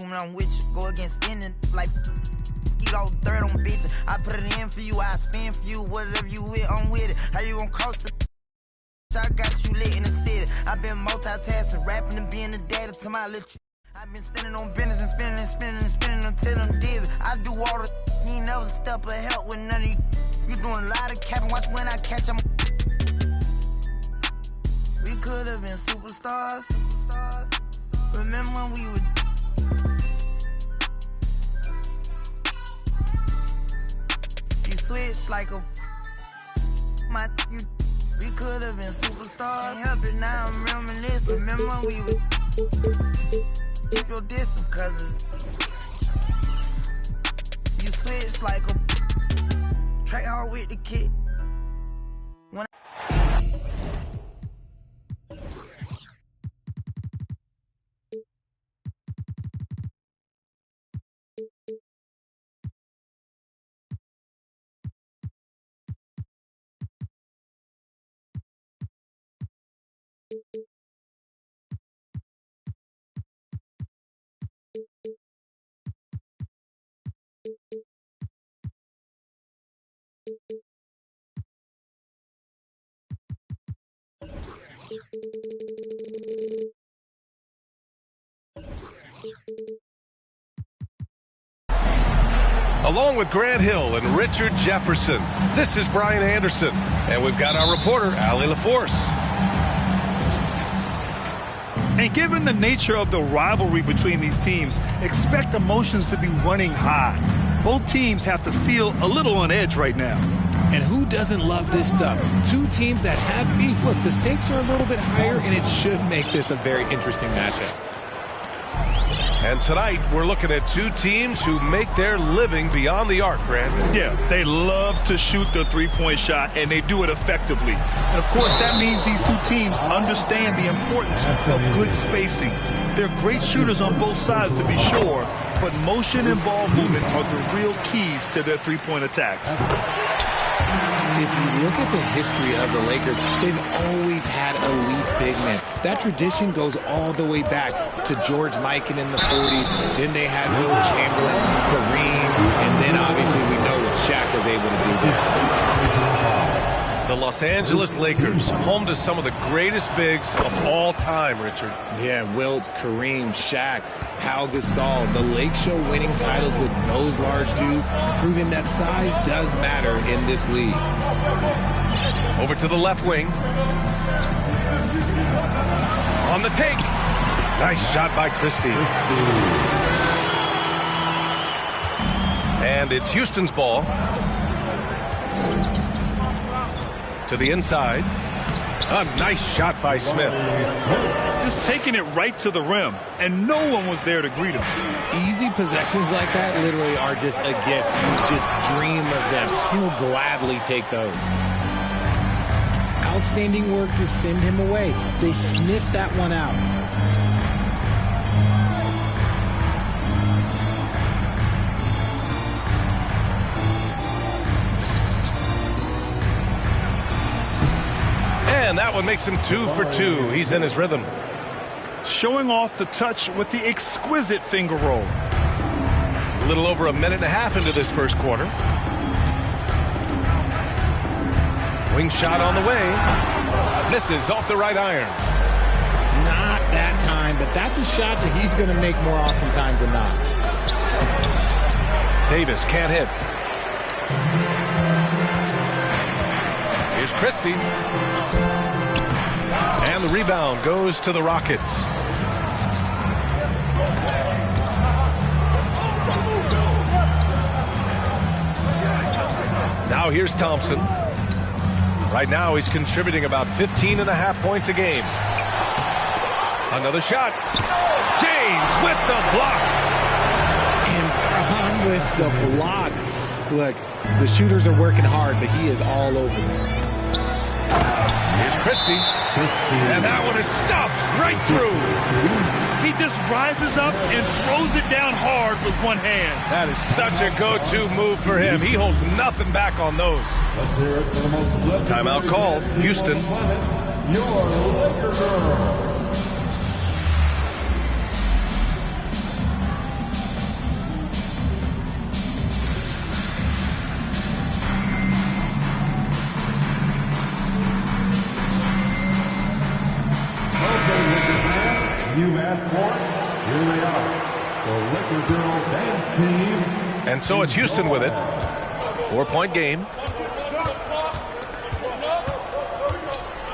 when I'm with you. Go against any like skeet all third on bitches. I put it in for you, I spin for you. Whatever you with, I'm with it. How you gon' cross it? I got you lit in the city. I've been multitasking, rapping and being the daddy to my little. I've been spinning on business and spinning and spinning and spinning until I'm dizzy. I do all the you ain't never step of help with none of you. You doing a lot of capping, watch when I catch them. We could have been superstars. Remember when we were. You switch like a. My you. We could have been superstars. Can't help it now, I'm reminiscing. Remember when we were. Keep your distance, cause you switch like a. Track hard with the kid. When Along with Grant Hill and Richard Jefferson, this is Brian Anderson, and we've got our reporter, Allie LaForce. And given the nature of the rivalry between these teams, expect emotions to be running high. Both teams have to feel a little on edge right now. And who doesn't love this stuff? Two teams that have beef. Look, the stakes are a little bit higher, and it should make this a very interesting matchup. And tonight, we're looking at two teams who make their living beyond the arc, Grant. Yeah, they love to shoot the three-point shot, and they do it effectively. And, of course, that means these two teams understand the importance of good spacing. They're great shooters on both sides, to be sure, but motion and ball movement are the real keys to their three-point attacks. If you look at the history of the Lakers, they've always had elite big men. That tradition goes all the way back to George Mikan in the 40s. Then they had Will Chamberlain, Kareem, and then obviously we know what Shaq was able to do there. The Los Angeles Lakers, home to some of the greatest bigs of all time, Richard. Yeah, Wilt, Kareem, Shaq, Pau Gasol, the Lake Show winning titles with those large dudes, proving that size does matter in this league. Over to the left wing. On the take. Nice shot by Christie. And it's Houston's ball. To the inside. A nice shot by Smith. Just taking it right to the rim, and no one was there to greet him. Easy possessions like that literally are just a gift. You just dream of them. He'll gladly take those. Outstanding work to send him away. They sniffed that one out. And that one makes him 2 for 2. He's in his rhythm. Showing off the touch with the exquisite finger roll. A little over a minute and a half into this first quarter. Wing shot on the way. Misses off the right iron. Not that time, but that's a shot that he's going to make more oftentimes than not. Davis can't hit. Here's Christie. And the rebound goes to the Rockets. Now here's Thompson. Right now he's contributing about 15.5 points a game. Another shot. James with the block. And on with the block. Look, the shooters are working hard, but he is all over them. Here's Christie. And that one is stuffed right through. He just rises up and throws it down hard with one hand. That is such a go-to move for him. He holds nothing back on those. Timeout called. Houston. And so it's Houston with it. 4-point game.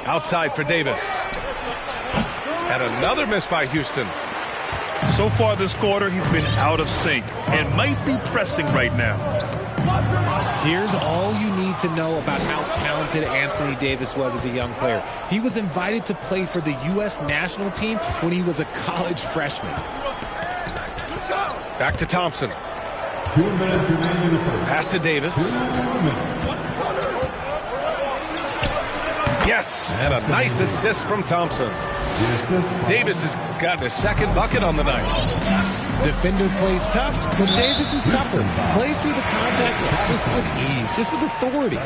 Outside for Davis. And another miss by Houston. So far this quarter, he's been out of sync and might be pressing right now. Here's all you need to know about how talented Anthony Davis was as a young player. He was invited to play for the U.S. national team when he was a college freshman. Back to Thompson. 2 minutes remaining in the first. Pass to Davis. Yes, and a nice assist from Thompson. Davis has gotten his second bucket on the night. Defender plays tough, but Davis is tougher. Plays through the contact just with ease, just with authority.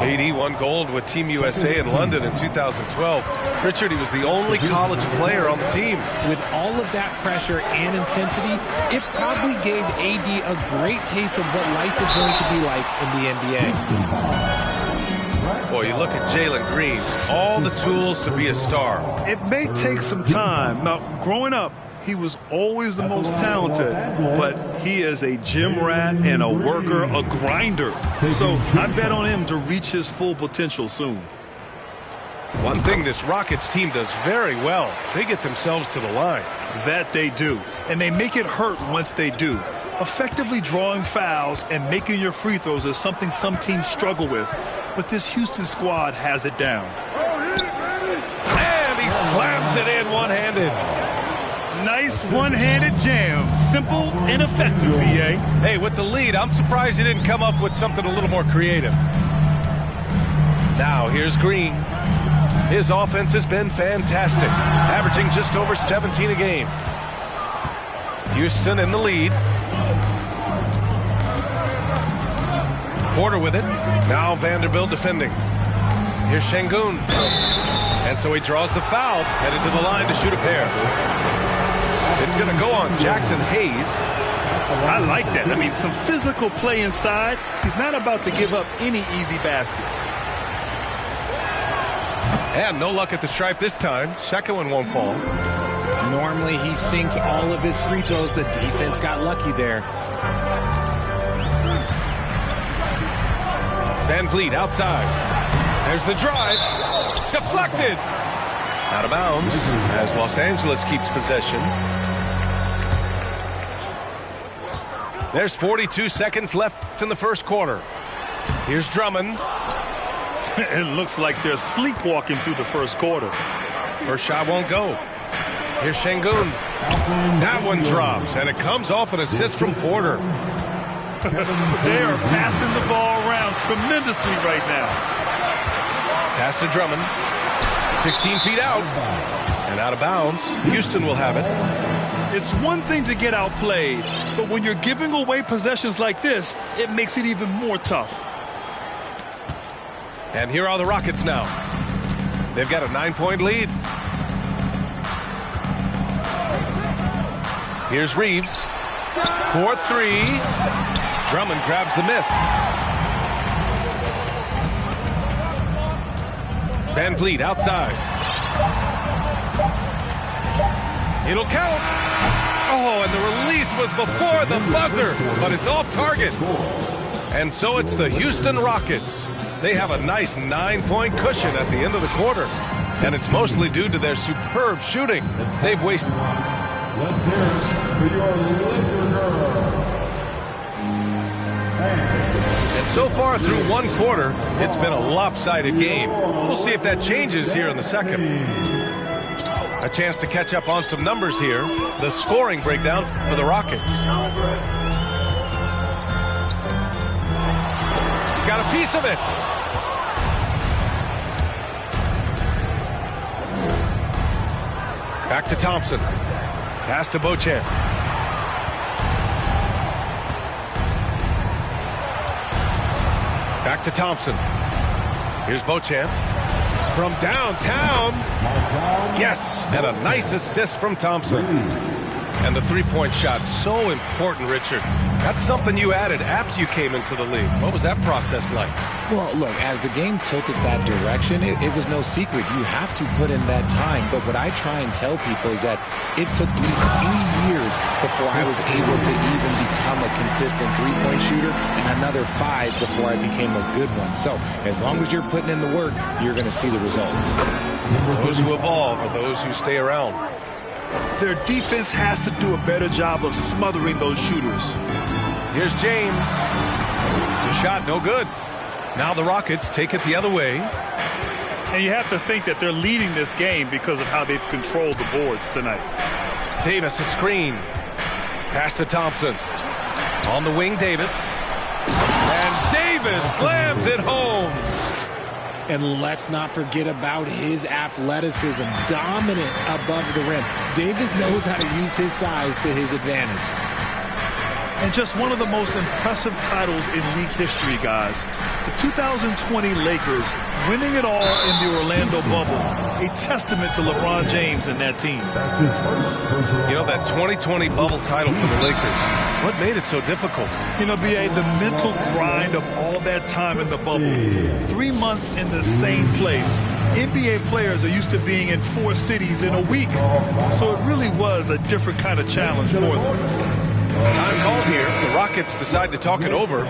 AD won gold with Team USA in London in 2012. Richard, he was the only college player on the team. With all of that pressure and intensity, it probably gave AD a great taste of what life is going to be like in the NBA. Boy, you look at Jalen Green, all the tools to be a star. It may take some time. Now, growing up, he was always the most talented, but he is a gym rat and a worker, a grinder. So I bet on him to reach his full potential soon. One thing this Rockets team does very well, they get themselves to the line. That they do, and they make it hurt once they do. Effectively drawing fouls and making your free throws is something some teams struggle with, but this Houston squad has it down. And he slams it in one-handed. Nice one-handed jam. Simple and effective, B.A. Hey, with the lead, I'm surprised he didn't come up with something a little more creative. Now, here's Green. His offense has been fantastic, averaging just over 17 a game. Houston in the lead. Porter with it. Now Vanderbilt defending. Here's Şengün. And so he draws the foul, headed to the line to shoot a pair. It's going to go on Jackson Hayes. I like that. I mean, some physical play inside. He's not about to give up any easy baskets. And no luck at the stripe this time. Second one won't fall. Normally he sinks all of his free throws. The defense got lucky there. Van Vliet outside. There's the drive. Deflected. Out of bounds as Los Angeles keeps possession. There's 42 seconds left in the first quarter. Here's Drummond. It looks like they're sleepwalking through the first quarter. First shot won't go. Here's Şengün. That one drops, and it comes off an assist from Porter. They are passing the ball around tremendously right now. Pass to Drummond. 16 feet out. And out of bounds. Houston will have it. It's one thing to get outplayed, but when you're giving away possessions like this, it makes it even more tough. And here are the Rockets now. They've got a 9-point lead. Here's Reeves. 4-3. Drummond grabs the miss. Van Vliet outside. It'll count. Oh, and the release was before the buzzer, but it's off target. And so it's the Houston Rockets. They have a nice 9-point cushion at the end of the quarter. And it's mostly due to their superb shooting. They've wasted. Let's hear it for your Laker girl. And so far through one quarter, it's been a lopsided game. We'll see if that changes here in the second. A chance to catch up on some numbers here. The scoring breakdown for the Rockets. Got a piece of it. Back to Thompson. Pass to Beauchamp. Back to Thompson. Here's Beauchamp. From downtown. Yes, and a nice assist from Thompson. And the three-point shot, so important, Richard. That's something you added after you came into the league. What was that process like? Well, look, as the game tilted that direction, it was no secret. You have to put in that time. But what I try and tell people is that it took me 3 years before I was able to even become a consistent three-point shooter, and another 5 before I became a good one. So as long as you're putting in the work, you're going to see the results. Those who evolve are those who stay around. Their defense has to do a better job of smothering those shooters. Here's James. The shot, no good. Now the Rockets take it the other way. And you have to think that they're leading this game because of how they've controlled the boards tonight. Davis, a screen. Pass to Thompson. On the wing, Davis. And Davis slams it home. And let's not forget about his athleticism. Dominant above the rim. Davis knows how to use his size to his advantage. And just one of the most impressive titles in league history, guys. The 2020 Lakers winning it all in the Orlando bubble. A testament to LeBron James and that team. You know, that 2020 bubble title for the Lakers, what made it so difficult? You know, B.A., the mental grind of all that time in the bubble. 3 months in the same place. NBA players are used to being in 4 cities in a week. So it really was a different kind of challenge for them. Time called here. The Rockets decide to talk it over.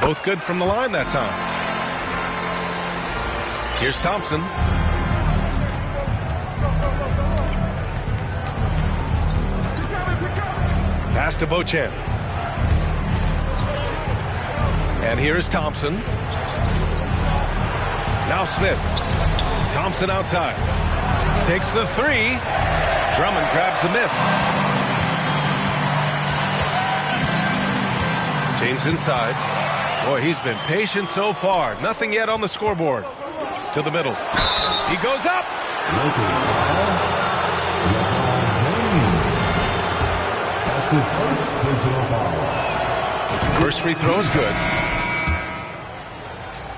Both good from the line that time. Here's Thompson. Pass to Beauchamp. And here is Thompson. Now Smith. Thompson outside. Takes the 3. Drummond grabs the miss. James inside. Boy, he's been patient so far. Nothing yet on the scoreboard. To the middle. He goes up. First free throw is good.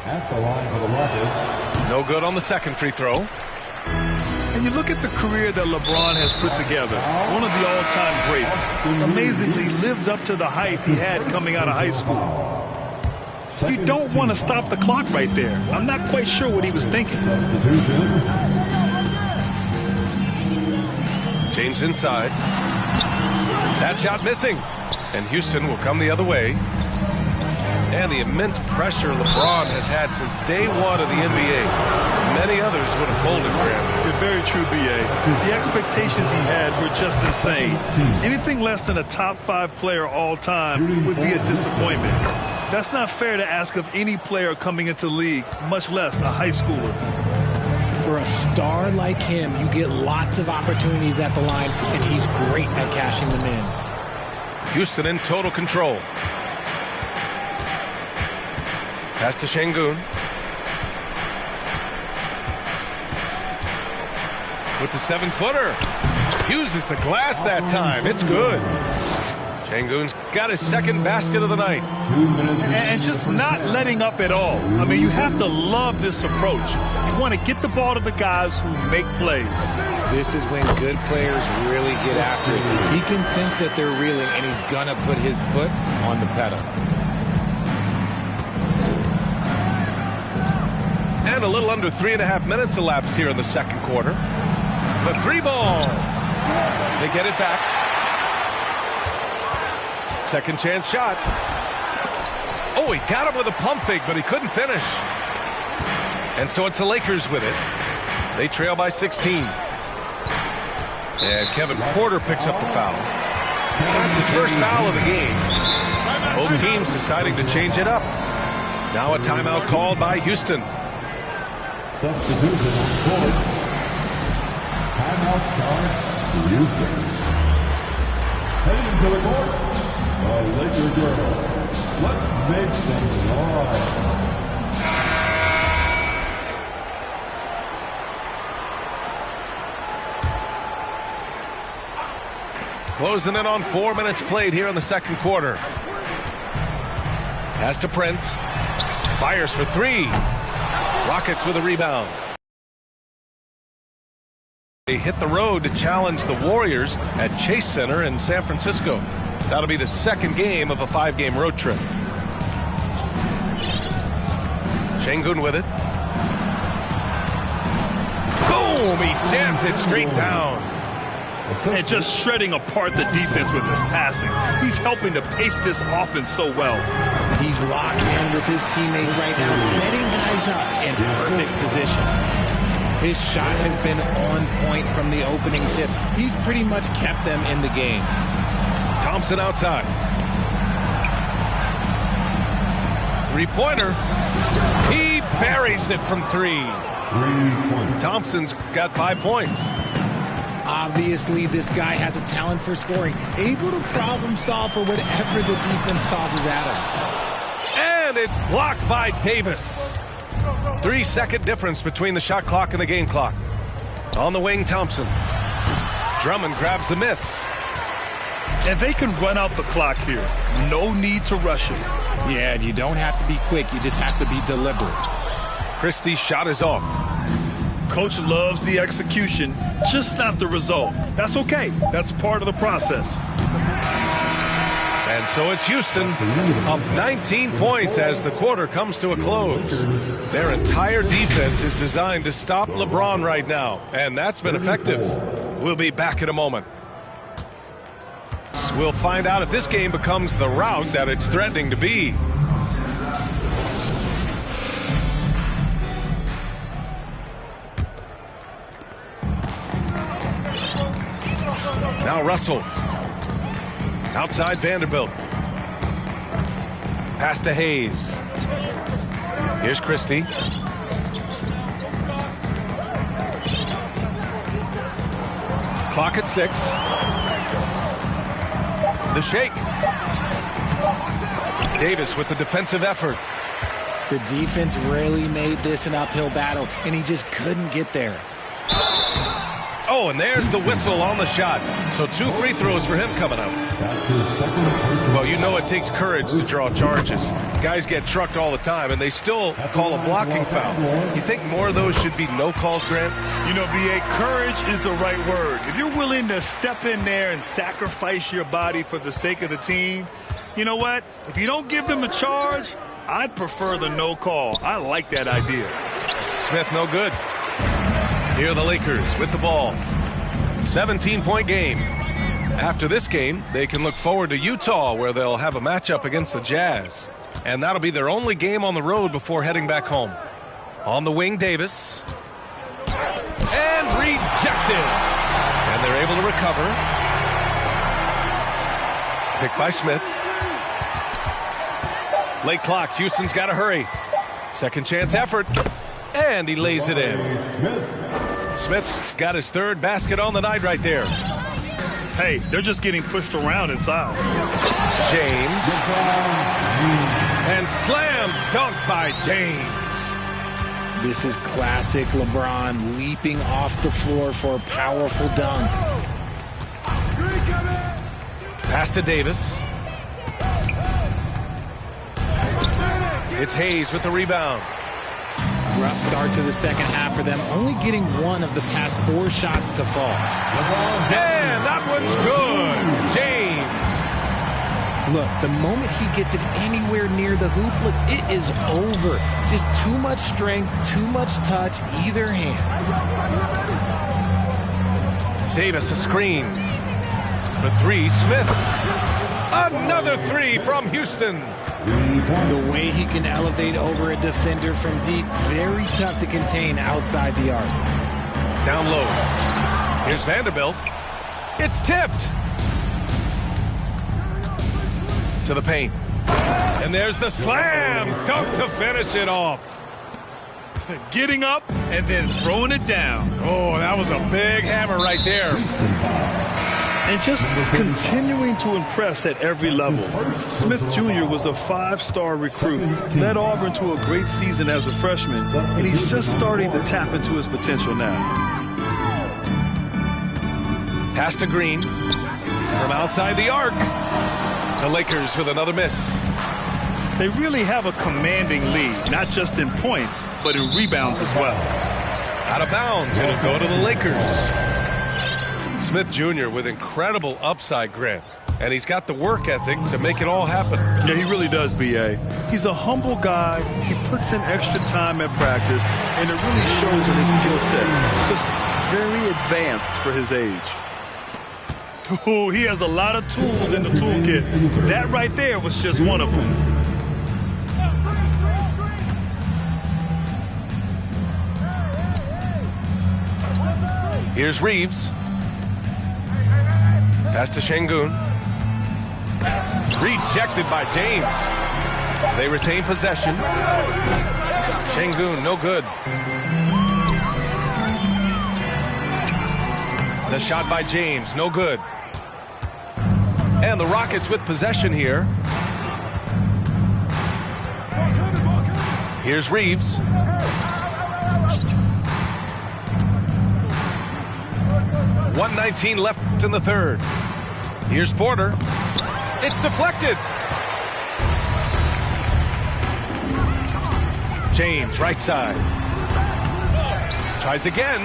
At the line for the Rockets. No good on the second free throw. And you look at the career that LeBron has put together. One of the all-time greats. Amazingly lived up to the hype he had coming out of high school. You don't want to stop the clock right there. I'm not quite sure what he was thinking. James inside. That shot missing. And Houston will come the other way. And the immense pressure LeBron has had since day one of the NBA. Many others would have folded, Graham. You're very true, B.A. The expectations he had were just insane. Anything less than a top 5 player all time would be a disappointment. That's not fair to ask of any player coming into the league, much less a high schooler. For a star like him, you get lots of opportunities at the line, and he's great at cashing them in. Houston in total control. Pass to Şengün. With the 7-footer. Uses the glass that time. It's good. Şengün's got his second basket of the night. And just not letting up at all. I mean, you have to love this approach. You want to get the ball to the guys who make plays. This is when good players really get after it. He can sense that they're reeling, and he's going to put his foot on the pedal. And a little under 3.5 minutes elapsed here in the second quarter. The 3-ball. They get it back. Second chance shot. Oh, he got him with a pump fake, but he couldn't finish. And so it's the Lakers with it. They trail by 16. And Kevin Porter picks up the foul. That's his first foul of the game. Both teams deciding to change it up. Now a timeout called by Houston. Substitution on court. Timeout card, Houston. Heading to the court, the Laker girls. Let's make some noise. Closing in on 4 minutes played here in the second quarter. Pass to Prince. Fires for 3. Rockets with a rebound. They hit the road to challenge the Warriors at Chase Center in San Francisco. That'll be the second game of a 5-game road trip. Sengun with it. Boom! He jams it straight down. And just shredding apart the defense with his passing. He's helping to pace this offense so well. He's locked in with his teammates right now, setting guys up in perfect position. His shot has been on point from the opening tip. He's pretty much kept them in the game. Thompson outside. Three-pointer. He buries it from 3. Thompson's got 5 points. Obviously, this guy has a talent for scoring, able to problem solve for whatever the defense tosses at him. And it's blocked by Davis. 3-second difference between the shot clock and the game clock. On the wing, Thompson. Drummond grabs the miss. And they can run out the clock here. No need to rush it. Yeah, and you don't have to be quick. You just have to be deliberate. Christie's shot is off. Coach loves the execution, just not the result. That's okay. That's part of the process. And so it's Houston up 19 points as the quarter comes to a close. Their entire defense is designed to stop LeBron right now, and that's been effective. We'll be back in a moment. We'll find out if this game becomes the rout that it's threatening to be. Now Russell. Outside Vanderbilt. Pass to Hayes. Here's Christie. Clock at 6. The shake. Davis with the defensive effort. The defense really made this an uphill battle, and he just couldn't get there. Oh, and there's the whistle on the shot. So 2 free throws for him coming up. Well, you know it takes courage to draw charges. Guys get trucked all the time, and they still call a blocking foul. You think more of those should be no calls, Grant? You know, B.A., courage is the right word. If you're willing to step in there and sacrifice your body for the sake of the team, you know what? If you don't give them a charge, I'd prefer the no call. I like that idea. Smith no good. Here are the Lakers with the ball. 17-point game. After this game, they can look forward to Utah, where they'll have a matchup against the Jazz. And that'll be their only game on the road before heading back home. On the wing, Davis. And rejected. And they're able to recover. Picked by Smith. Late clock. Houston's got to hurry. Second chance effort. And he lays it in. Smith's got his 3rd basket on the night right there. Hey, they're just getting pushed around inside. James. And slam dunk by James. This is classic LeBron leaping off the floor for a powerful dunk. Pass to Davis. It's Hayes with the rebound. Rough start to the second half for them, only getting 1 of the past 4 shots to fall. And that one's good. James. Look, the moment he gets it anywhere near the hoop, look, it is over. Just too much strength, too much touch, either hand. Davis a screen. For 3, Smith. Another 3 from Houston. The way he can elevate over a defender from deep, very tough to contain outside the arc. Down low. Here's Vanderbilt. It's tipped. To the paint. And there's the slam dunk to finish it off. Getting up and then throwing it down. Oh, that was a big hammer right there. And just continuing to impress at every level. Smith Jr. was a 5-star recruit, led Auburn to a great season as a freshman, and he's just starting to tap into his potential now. Pass to Green from outside the arc. The Lakers with another miss. They really have a commanding lead, not just in points, but in rebounds as well. Out of bounds, it'll go to the Lakers. Smith Jr. with incredible upside, Grant. And he's got the work ethic to make it all happen. Yeah, he really does, B.A. He's a humble guy. He puts in extra time at practice, and it really shows in his skill set. Just very advanced for his age. Ooh, he has a lot of tools in the toolkit. That right there was just one of them. Here's Reeves. Pass to Şengün. Rejected by James. They retain possession. Şengün, no good. The shot by James, no good. And the Rockets with possession here. Here's Reeves. .119 left in the third. Here's Porter. It's deflected. James, right side. Tries again.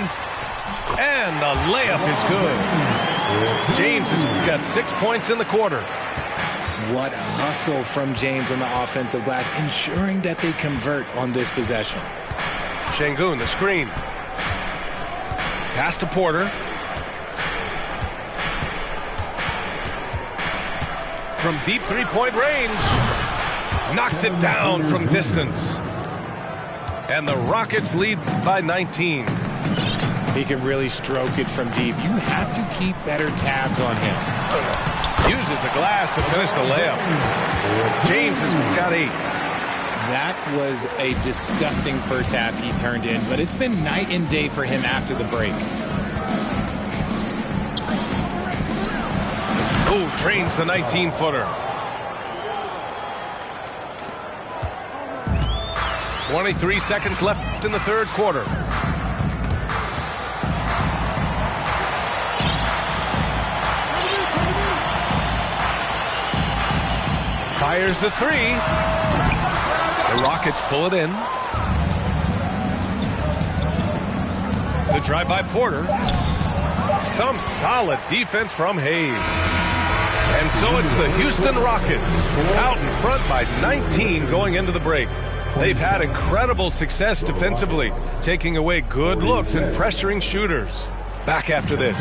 And the layup is good. James has got 6 points in the quarter. What hustle from James on the offensive glass, ensuring that they convert on this possession. Şengün, the screen. Pass to Porter. From deep three-point range. Knocks it down from distance. And the Rockets lead by 19. He can really stroke it from deep. You have to keep better tabs on him. Uses the glass to finish the layup. James has got 8. That was a disgusting first half he turned in, but it's been night and day for him after the break. Oh, drains the 19-footer. 23 seconds left in the third quarter. Fires the three. The Rockets pull it in. The drive by Porter. Some solid defense from Hayes. And so it's the Houston Rockets out in front by 19 going into the break. They've had incredible success defensively, taking away good looks and pressuring shooters. Back after this.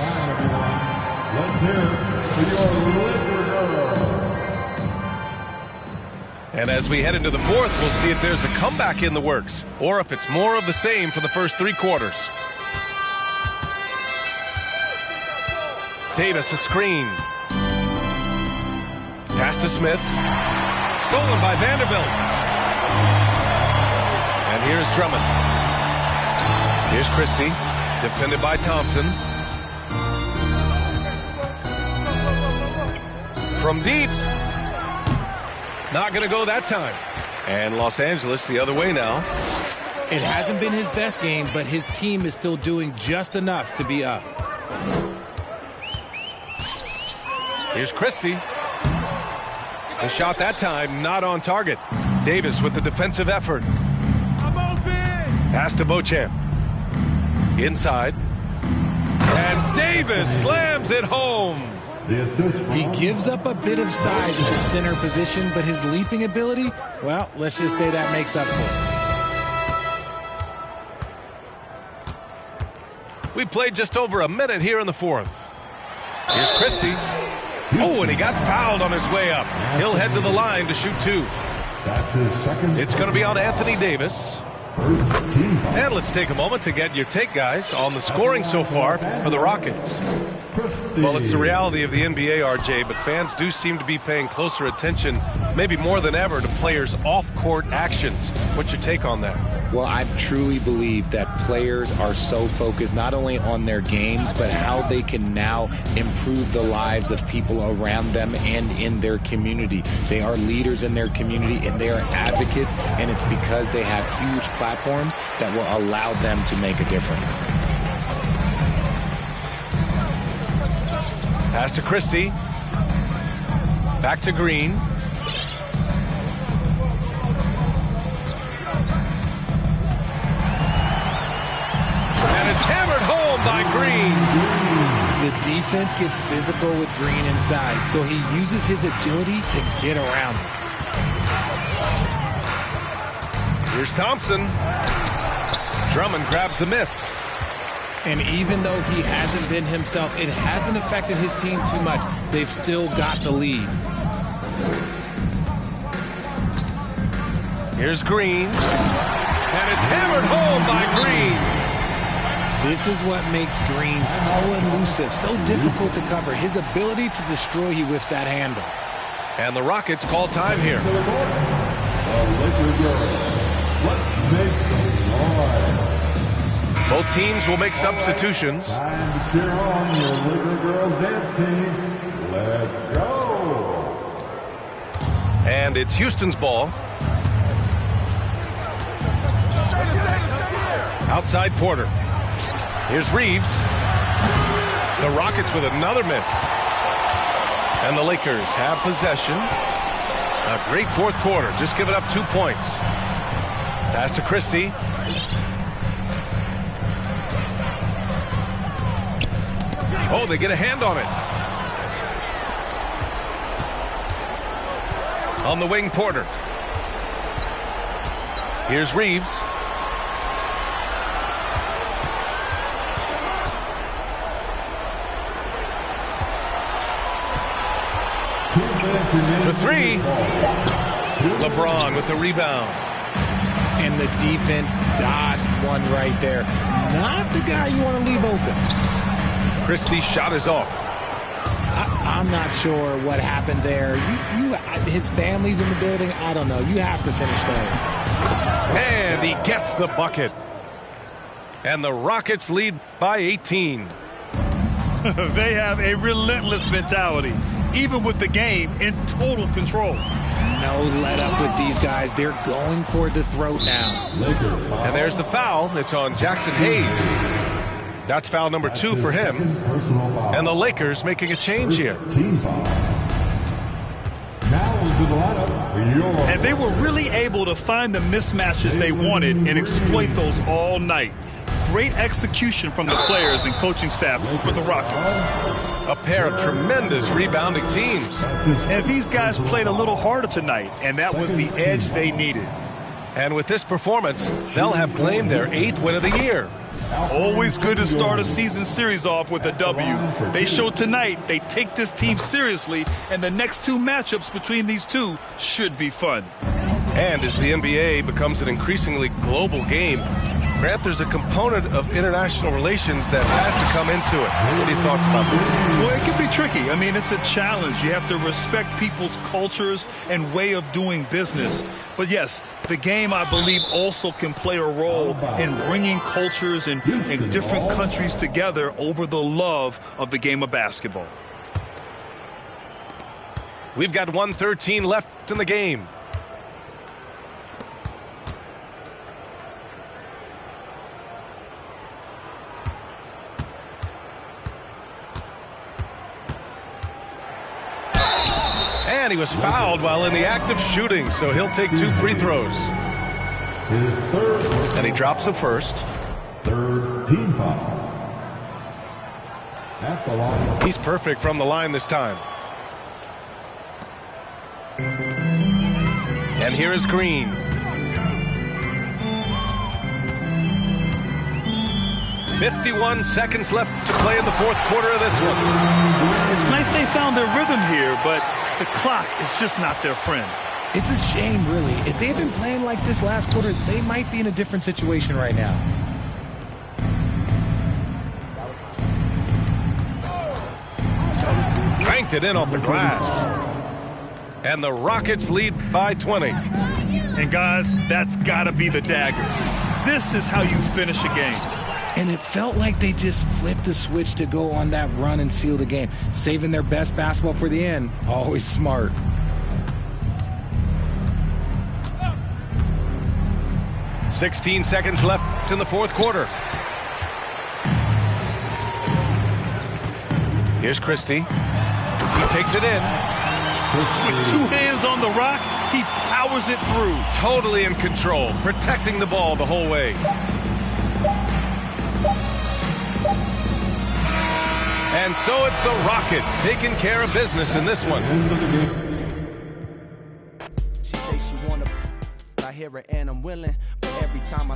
And as we head into the fourth, we'll see if there's a comeback in the works or if it's more of the same for the first 3 quarters. Davis, a screen. Pass to Smith. Stolen by Vanderbilt. And here's Drummond. Here's Christie. Defended by Thompson. From deep. Not going to go that time. And Los Angeles the other way now. It hasn't been his best game, but his team is still doing just enough to be up. Here's Christie. The shot that time not on target. Davis with the defensive effort. Pass to Beauchamp. Inside. And Davis slams it home. He gives up a bit of size at the center position, but his leaping ability, well, let's just say that makes up for it. We played just over a minute here in the fourth. Here's Christie. Oh, and he got fouled on his way up. He'll head to the line to shoot 2. That's his second. It's going to be on Anthony Davis. First team foul. And let's take a moment to get your take, guys, on the scoring so far for the Rockets. Well, it's the reality of the NBA, RJ, but fans do seem to be paying closer attention, maybe more than ever, to players' off-court actions. What's your take on that? Well, I truly believe that players are so focused not only on their games, but how they can now improve the lives of people around them and in their community. They are leaders in their community, and they are advocates, and it's because they have huge platforms that will allow them to make a difference. Pass to Christie. Back to Green. And it's hammered home by Green. The defense gets physical with Green inside, so he uses his agility to get around him. Here's Thompson. Drummond grabs the miss. And even though he hasn't been himself, it hasn't affected his team too much. They've still got the lead. Here's Green. And it's hammered home by Green. This is what makes Green so elusive, so difficult to cover. His ability to destroy you with that handle. And the Rockets call time here. The Laker girls, let's make some noise. Both teams will make substitutions. Time to cheer on your Laker girls dancing. Let's go. And it's Houston's ball. Outside Porter. Here's Reeves. The Rockets with another miss. And the Lakers have possession. A great fourth quarter, just giving up 2 points. Pass to Christie. Oh, they get a hand on it. On the wing, Porter. Here's Reeves. For three. LeBron with the rebound. And the defense dodged one right there. Not the guy you want to leave open. Christie's shot is off. I'm not sure what happened there. His family's in the building. I don't know. You have to finish those. And he gets the bucket. And the Rockets lead by 18. They have a relentless mentality, even with the game in total control. No let up with these guys. They're going for the throat now. And there's the foul. It's on Jackson Hayes. That's foul number 2 for him. And the Lakers making a change here. And they were really able to find the mismatches they wanted and exploit those all night. Great execution from the players and coaching staff with the Rockets. A pair of tremendous rebounding teams. And these guys played a little harder tonight, and that was the edge they needed. And with this performance, they'll have claimed their 8th win of the year. Always good to start a season series off with a W. They showed tonight they take this team seriously, and the next 2 matchups between these two should be fun. And as the NBA becomes an increasingly global game, Grant, there's a component of international relations that has to come into it. What are your thoughts about this? Well, it can be tricky. I mean, it's a challenge. You have to respect people's cultures and way of doing business. But yes, the game, I believe, also can play a role in bringing cultures and different countries together over the love of the game of basketball. We've got 1:13 left in the game. And he was fouled while in the act of shooting, so he'll take 2 free throws. And he drops the first. Third team foul. At the line. He's perfect from the line this time. And here is Green. "51 seconds left to play in the fourth quarter of this one." It's nice they found their rhythm here, but the clock is just not their friend. It's a shame, really. If they've been playing like this last quarter, they might be in a different situation right now. Cranked it in off the glass. And the Rockets lead by 20. And guys, that's got to be the dagger. This is how you finish a game. And it felt like they just flipped the switch to go on that run and seal the game. Saving their best basketball for the end. Always smart. "16 seconds left in the fourth quarter. Here's Christie. He takes it in. With 2 hands on the rock, he powers it through. Totally in control, protecting the ball the whole way. And And so it's the Rockets taking care of business in this one. End of the game. She say she wanna, I hear it and I'm willing, but every time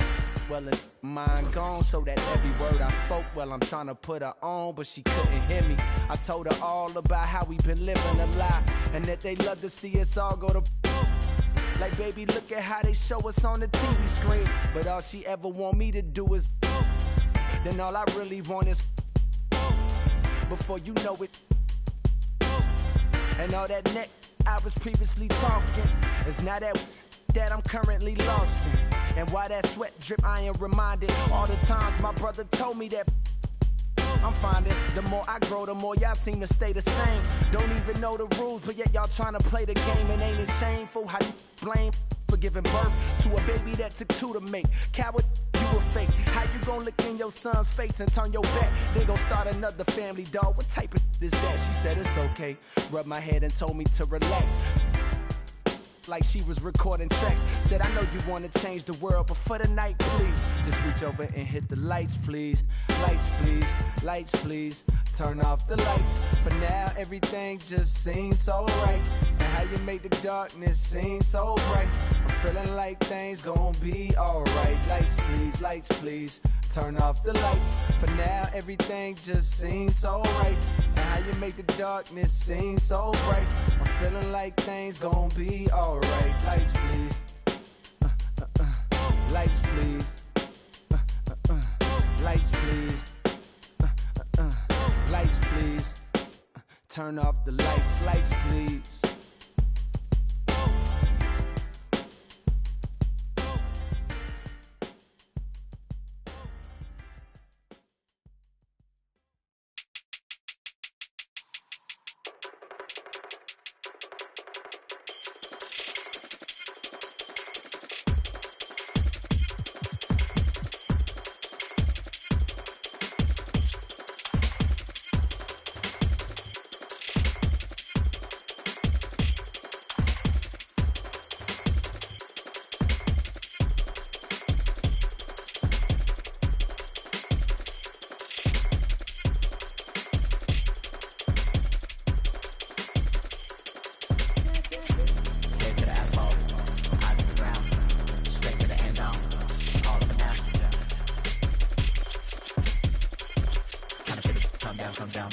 mine gone, so that every word I spoke, I'm trying to put her on, but she couldn't hear me. I told her all about how we been living a lie, and that they love to see us all go to. Like, baby, look at how they show us on the TV screen, but all she ever want me to do is. Then all I really want is. Before you know it, and all that neck I was previously talking is now that I'm currently lost in. And why that sweat drip, I am reminded all the times my brother told me that I'm finding the more I grow, the more y'all seem to stay the same. Don't even know the rules, but yet y'all trying to play the game. And ain't it shameful how you blame for giving birth to a baby that took two to make? Coward, you a fake. How you gon' look in your son's face and turn your back? They gon' start another family, dog. What type of is that? She said it's okay. Rubbed my head and told me to relax. Like she was recording tracks. Said, I know you wanna change the world, but for the night, please, just reach over and hit the lights, please. Lights, please. Lights, please. Turn off the lights. For now, everything just seems so right. And how you make the darkness seem so bright. I'm feeling like things gon' be alright. Lights, please. Lights, please. Turn off the lights. For now, everything just seems so right. And how you make the darkness seem so bright. I'm feeling like things gon' be alright. Lights, please. Lights, please. Lights, please. Lights, please. Turn off the lights. Lights, please. Come down.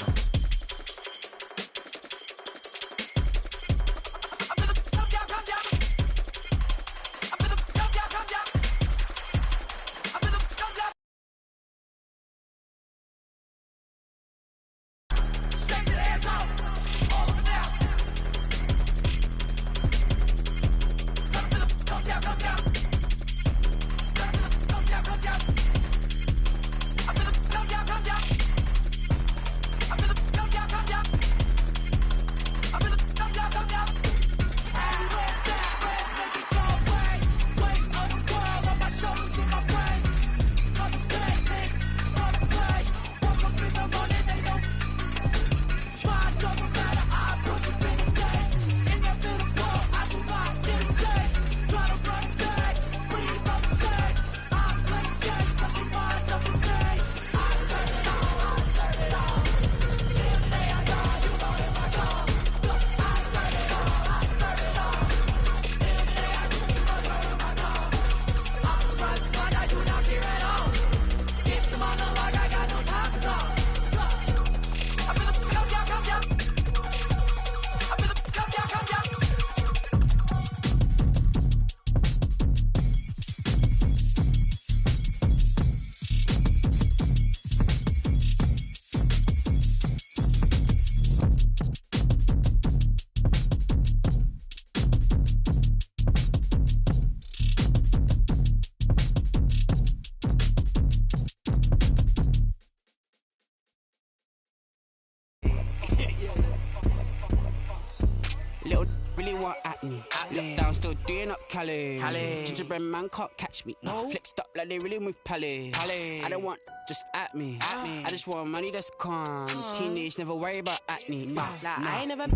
Want at me. Look down, still doing up Cali. Gingerbread man can't catch me. Flexed up like they really move Pally. I don't want just at me. I just want money that's calm. Teenage, never worry about acne. I ain't never.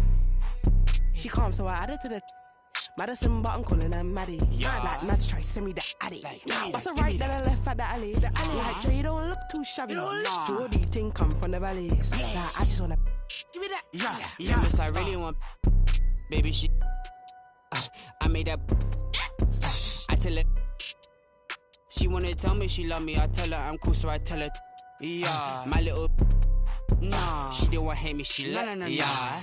She calm, so I added to the. Madison, but I'm calling her Maddie. Yeah. Like Mads try send me the addy. Like, what's the right that I left at the alley? The alley. Like Dre don't look too shabby. Jordy thing come from the valleys. Like, I just wanna give me that. Yeah, miss, I really want baby she. I made that. I tell her. She wanna tell me she love me. I tell her I'm cool, so I tell her. Yeah, my little. Nah, she didn't want hate me. She like yeah.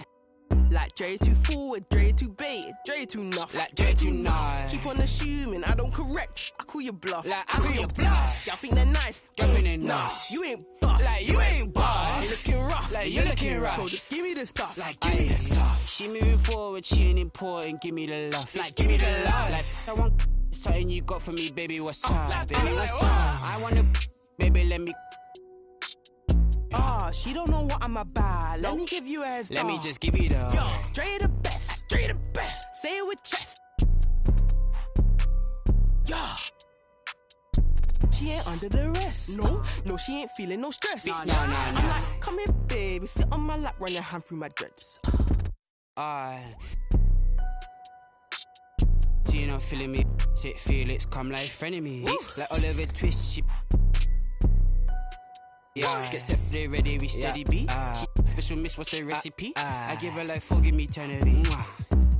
Like Dre too forward, Dre too baited, Dre too nuff. Like Dre too nice. Keep on assuming I don't correct. I call you bluff. Like I call you bluff. Y'all think they're nice. Y'all think they're nice. You ain't buff. Like you ain't buff. You looking rough. Like you looking rough. So just give me the stuff. Like give me the stuff. She moving forward, she ain't important. Give me the love. Like give me the love. Like I want something you got for me, baby. What's up? Baby, what's up? I wanna, baby, let me. She don't know what I'm about. Let me give you a head start. Let me just give you the. Yo, Dre the best. Dre the best. Say it with chest. Yeah. She ain't under the rest. No, she ain't feeling no stress. No. I'm like, come here, baby. Sit on my lap, run your hand through my dreads. So you know, feeling me. Sit Felix, come like friend of me. Like Oliver Twist, she. Yeah, get separate, ready, we steady beat. She special miss, what's the recipe? I give her like forgive me, eternity.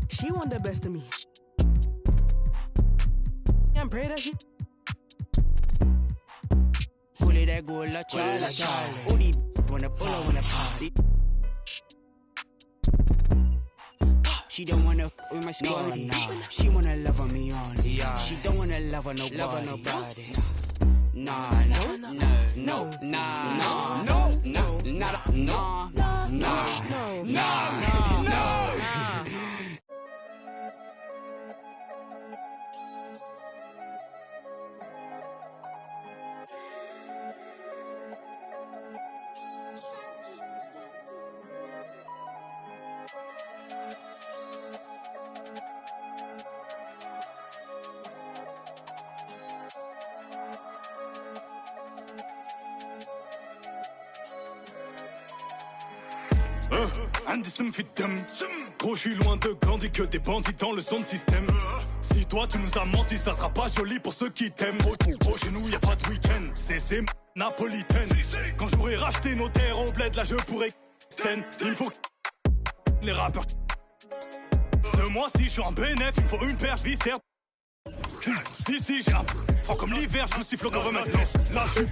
She want the best of me. And pray that she. Pull it, that go, la Charlie. All these wanna party. She don't wanna with my story. No. She wanna love on me only. Yeah. She don't wanna love on nobody. Nah. Anderson fit them. Gros, je suis loin de grandir que des bandits dans le son système. Si toi tu nous as menti, ça sera pas joli pour ceux qui t'aiment. Gros, chez nous y'a pas de week-end. C'est napolitaine. Quand j'aurai racheté nos terres au bled, là je pourrais. Il me faut les rappeurs. Ce mois-ci, je suis en bénéf, il me faut une perche viscère. Si, j'ai un franc comme l'hiver, je vous siffle au remède. Là, je suis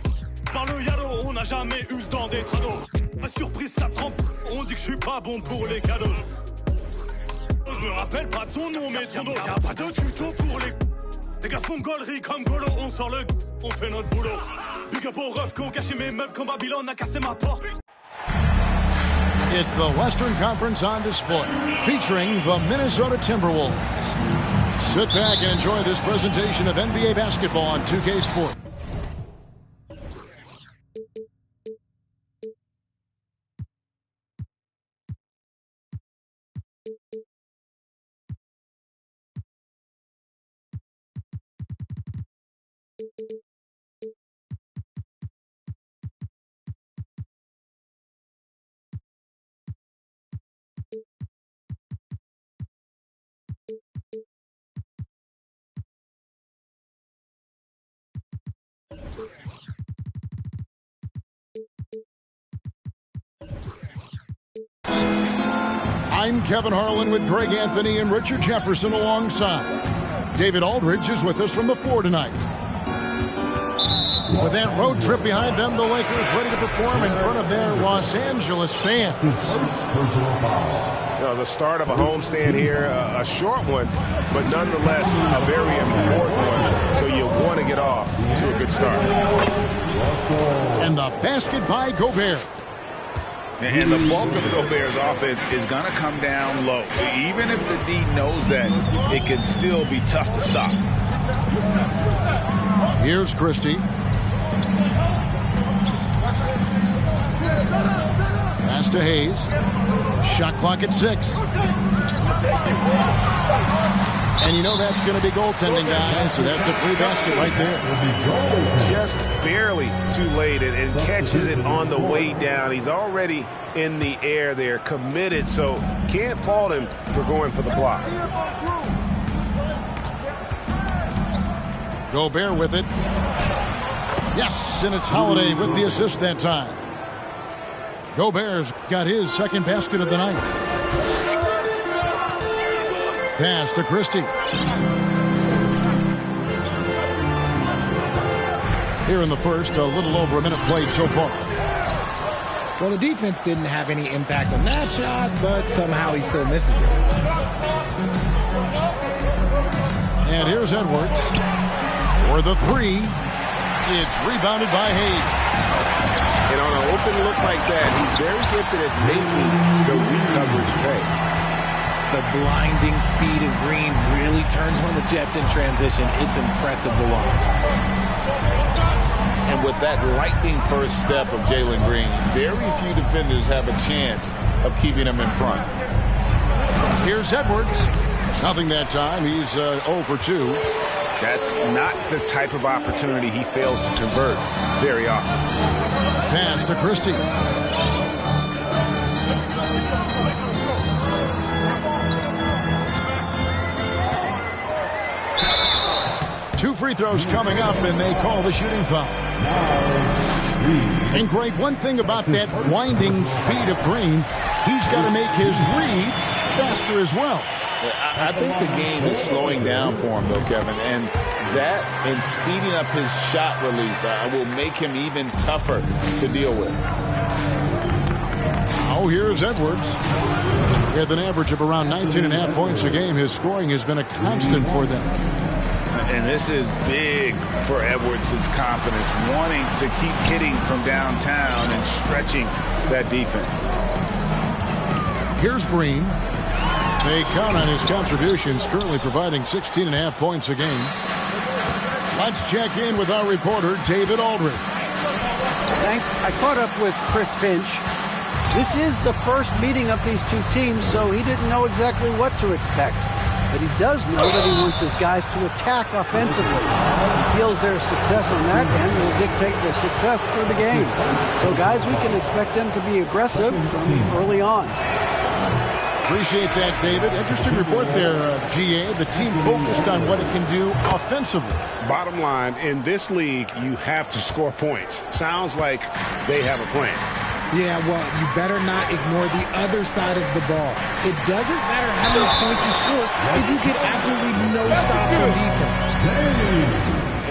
par le yalo, on n'a jamais eu le temps d'être ado. Ma surprise, ça trempe, on dit que je suis pas bon pour les cadeaux. Je me rappelle pas de son nom, mais de son dos. Y'a pas de tuto pour les. Des gars font gaulerie comme Golo, on sort le. On fait notre boulot. Big up aux refs qui ont caché mes meubles quand Babylone a cassé ma porte. It's the Western Conference on display, featuring the Minnesota Timberwolves. Sit back and enjoy this presentation of NBA basketball on 2K Sport. I'm Kevin Harlan with Greg Anthony and Richard Jefferson alongside. David Aldridge is with us from the floor tonight. With that road trip behind them, the Lakers ready to perform in front of their Los Angeles fans. You know, the start of a homestand here, a short one, but nonetheless a very important one. So you want to get off to a good start. And the basket by Gobert. And the bulk of Gobert's offense is going to come down low. Even if the D knows that, it can still be tough to stop. Here's Christie. Pass to Hayes. Shot clock at 6. And you know that's going to be goaltending, guys, so that's a free basket right there. Just barely too late and catches it on the way down. He's already in the air there, committed, so can't fault him for going for the block. Gobert with it. Yes, and it's Holiday with the assist that time. Gobert's got his second basket of the night. Pass to Christie. Here in the first, a little over a minute played so far. Well, the defense didn't have any impact on that shot, but somehow he still misses it. And here's Edwards for the three. It's rebounded by Hayes. And on an open look like that, he's very gifted at making the weak coverage pay. The blinding speed of Green really turns on the Jets in transition. It's impressive to watch. And with that lightning first step of Jalen Green, very few defenders have a chance of keeping him in front. Here's Edwards. Nothing that time. He's 0 for 2. That's not the type of opportunity he fails to convert very often. Pass to Christie. Two free throws coming up, and they call the shooting foul. And Greg, one thing about that winding speed of Green, he's got to make his reads faster as well. I think the game is slowing down for him, though, Kevin, and that and speeding up his shot release will make him even tougher to deal with. Oh, here's Edwards. With an average of around 19.5 points a game, his scoring has been a constant for them. And this is big for Edwards' confidence, wanting to keep hitting from downtown and stretching that defense. Here's Green. They count on his contributions, currently providing 16.5 points a game. Let's check in with our reporter, David Aldridge. Thanks. I caught up with Chris Finch. This is the first meeting of these two teams, so he didn't know exactly what to expect. But he does know that he wants his guys to attack offensively. He feels their success on that end will dictate their success through the game. So, guys, we can expect them to be aggressive from early on. Appreciate that, David. Interesting report there, GA. The team focused on what it can do offensively. Bottom line, in this league, you have to score points. Sounds like they have a plan. Yeah, well, you better not ignore the other side of the ball. It doesn't matter how many points you score if you get absolutely no stops on defense.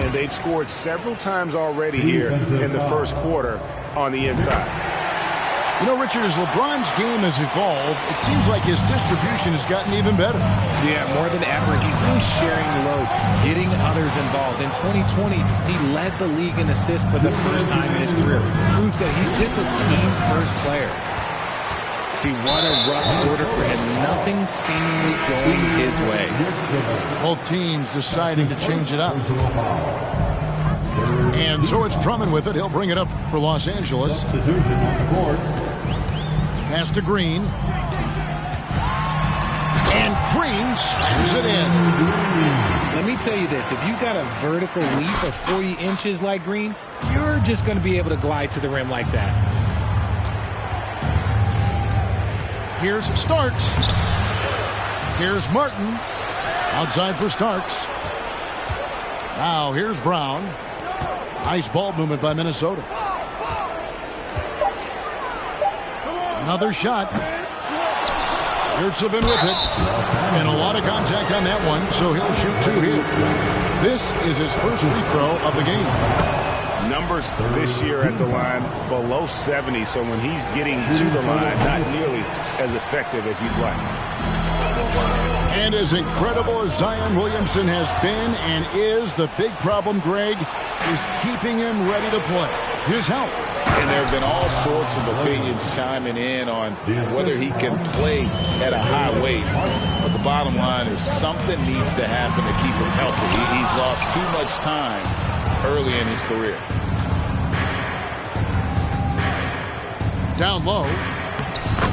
And they've scored several times already here in the first quarter on the inside. You know, Richard, as LeBron's game has evolved, it seems like his distribution has gotten even better. Yeah, more than ever. He's really sharing the load, getting others involved. In 2020, he led the league in assists for the first time in his career. Proves that he's just a team-first player. See, what a rough quarter for him. Nothing seemingly going his way. Both teams deciding to change it up. And so it's Drummond with it. He'll bring it up for Los Angeles. Pass to Green. And Green slams it in. Let me tell you this. If you got a vertical leap of 40 inches like Green, you're just going to be able to glide to the rim like that. Here's Starks. Here's Martin. Outside for Starks. Now here's Brown. Nice ball movement by Minnesota. Another shot. Yurtseven with it. And a lot of contact on that one, so he'll shoot two here. This is his first free throw of the game. Numbers this year at the line below 70, so when he's getting to the line, not nearly as effective as he'd like. And as incredible as Zion Williamson has been and is, the big problem, Greg, is keeping him ready to play. His health. And there have been all sorts of opinions chiming in on whether he can play at a high weight. But the bottom line is something needs to happen to keep him healthy. He's lost too much time early in his career. Down low.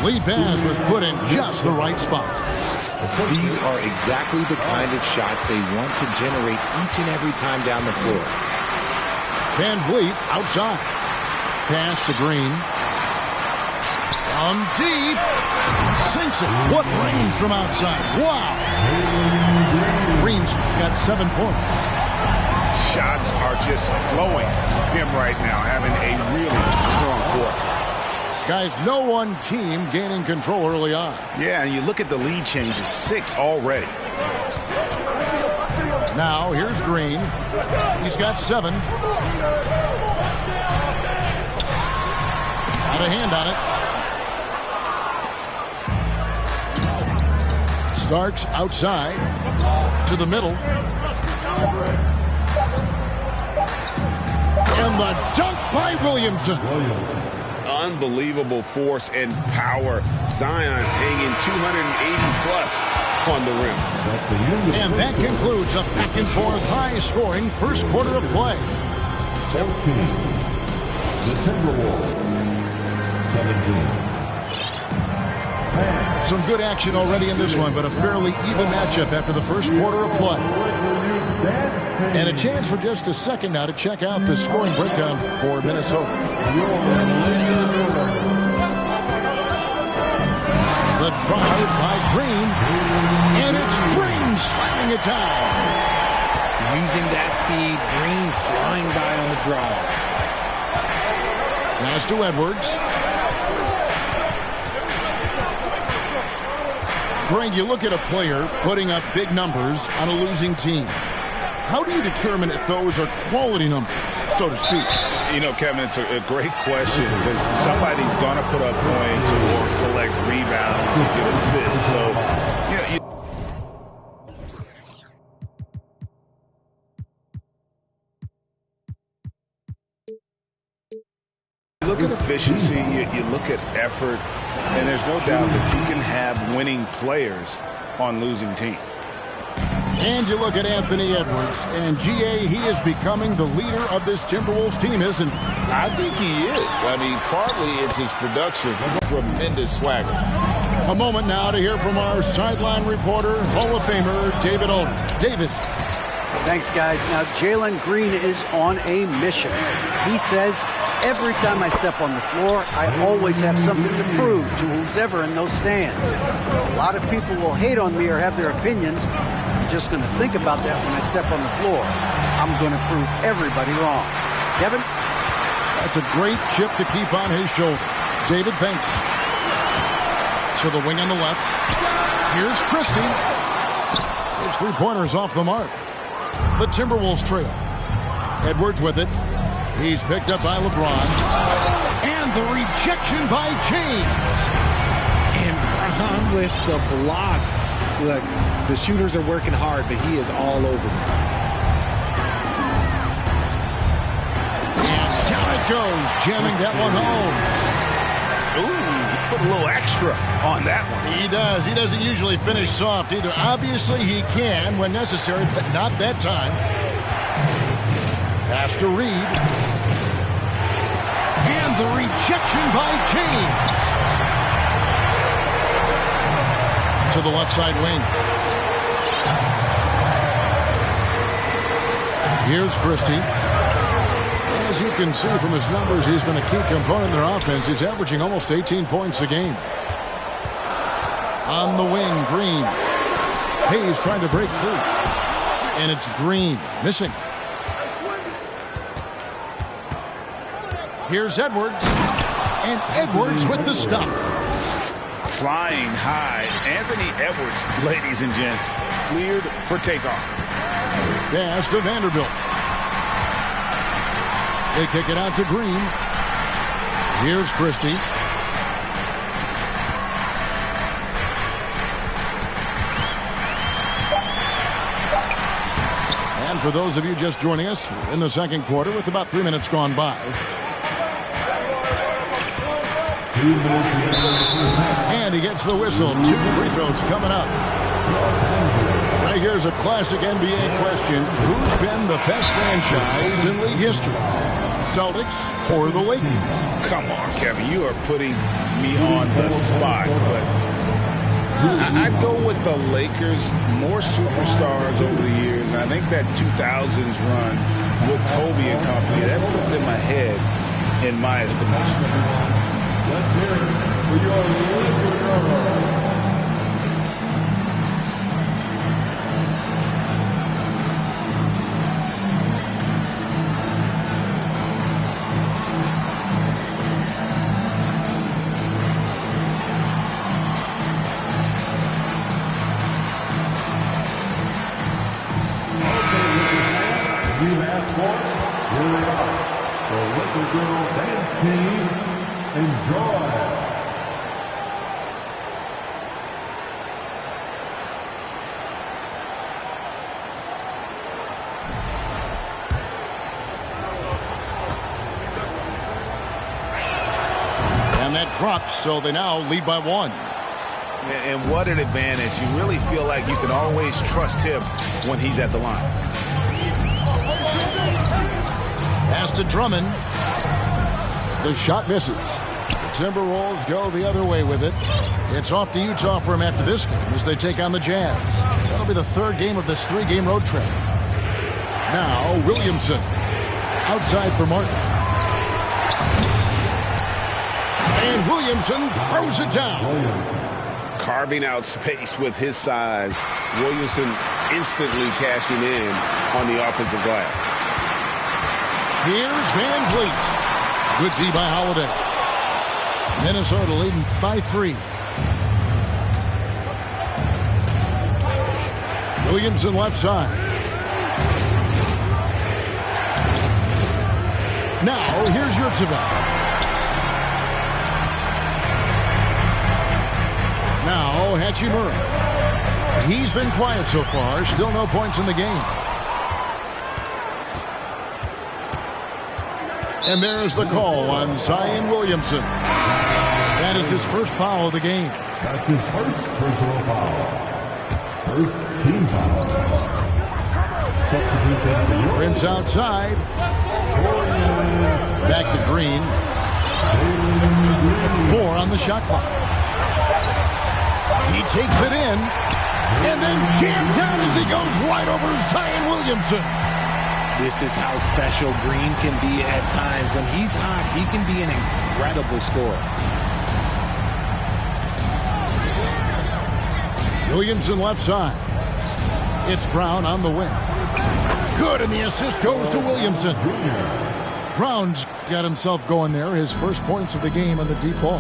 Lead pass was put in just the right spot. These are exactly the kind of shots they want to generate each and every time down the floor. Van Vliet outside. Pass to Green. From deep. Sinks it. What range from outside. Wow. Green's got 7 points. shots are just flowing from him right now, having a really strong quarter. Guys, no one team gaining control early on. Yeah, and you look at the lead changes, 6 already. Now, here's Green. He's got 7. Got a hand on it. Starks outside to the middle. And the dunk by Williamson. Unbelievable force and power. Zion hanging 280-plus on the rim. And that concludes a back-and-forth, high-scoring first quarter of play. 14. The Timberwolves. 17. Some good action already in this one, but a fairly even matchup after the first quarter of play. And a chance for just a second now to check out the scoring breakdown for Minnesota. The drive by Green, and it's Green slamming it down. Using that speed, Green flying by on the drive. Pass to Edwards. Greg, you look at a player putting up big numbers on a losing team. How do you determine if those are quality numbers, so to speak? You know, Kevin, it's a great question because somebody's going to put up points or collect rebounds or get assists. So, you look at efficiency, you look at effort, and there's no doubt that you can have winning players on losing teams. And you look at Anthony Edwards, and GA, he is becoming the leader of this Timberwolves team, isn't he? I think he is. I mean, partly it's his production. Tremendous swagger. A moment now to hear from our sideline reporter, Hall of Famer, David Aldridge. David. Thanks, guys. Now, Jalen Green is on a mission. He says, every time I step on the floor, I always have something to prove to who's ever in those stands. A lot of people will hate on me or have their opinions. I'm just going to think about that when I step on the floor. I'm going to prove everybody wrong. Kevin? That's a great chip to keep on his shoulder. David, thanks. To the wing on the left. Here's Christie. His three-pointers off the mark. The Timberwolves trail. Edwards with it. He's picked up by LeBron. And the rejection by James. And Brown with the blocks. Look, the shooters are working hard, but he is all over them. And down it goes, jamming that one home. Ooh, put a little extra on that one. He does. He doesn't usually finish soft either. Obviously, he can when necessary, but not that time. Pass to Reed. And the rejection by James. To the left side wing. Here's Christie. As you can see from his numbers, he's been a key component of their offense. He's averaging almost 18 points a game. On the wing, Green. Hayes trying to break free. And it's Green missing. Here's Edwards. And Edwards with the stuff. Flying high. Anthony Edwards, ladies and gents, cleared for takeoff. Pass to Vanderbilt. They kick it out to Green. Here's Christie. And for those of you just joining us, we're in the second quarter with about 3 minutes gone by. And he gets the whistle. 2 free throws coming up. Right here's a classic NBA question. Who's been the best franchise in league history? Celtics or the Lakers? Come on, Kevin. You are putting me on the spot. But I'd go with the Lakers. More superstars over the years. I think that 2000s run with Kobe and company, that put them ahead in my estimation. Let's hear it for your Lakers brother. sport, here they are, the Laker Girl Dance Team. Enjoy. And that drops, so they now lead by 1. And what an advantage. You really feel like you can always trust him when he's at the line. Pass to Drummond. The shot misses. The Timberwolves go the other way with it. It's off to Utah for him after this game as they take on the Jazz. That'll be the third game of this 3-game road trip. Now, Williamson. Outside for Martin. And Williamson throws it down. Carving out space with his size. Williamson instantly cashing in on the offensive glass. Here's Van Vliet. Good D by Holiday. Minnesota leading by 3. Williamson left side. Now, here's Yurtseven. Now, Hachimura. He's been quiet so far. Still no points in the game. And there's the call on Zion Williamson. That is his first foul of the game. That's his first personal foul. First team foul. Substitution. Prince outside. Back to Green. 4 on the shot clock. He takes it in. And then jammed down as he goes right over Zion Williamson. This is how special Green can be at times. When he's hot, he can be an incredible scorer. Williamson left side. It's Brown on the wing. Good, and the assist goes to Williamson. Brown's got himself going there. His first points of the game on the deep ball.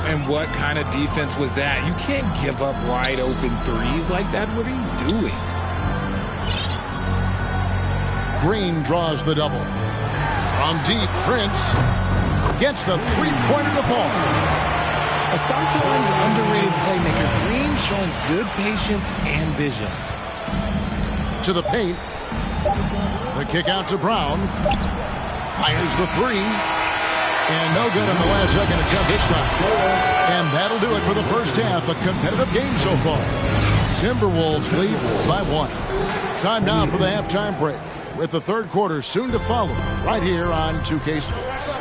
And what kind of defense was that? You can't give up wide open threes like that. What are you doing? Green draws the double. From deep, Prince gets the three-pointer to fall. A sometimes underrated playmaker. Green showing good patience and vision. To the paint. The kick out to Brown. Fires the three. And no good on the last second attempt this time. And that'll do it for the first half. A competitive game so far. Timberwolves lead by 1. Time now for the halftime break, with the third quarter soon to follow right here on 2K Sports.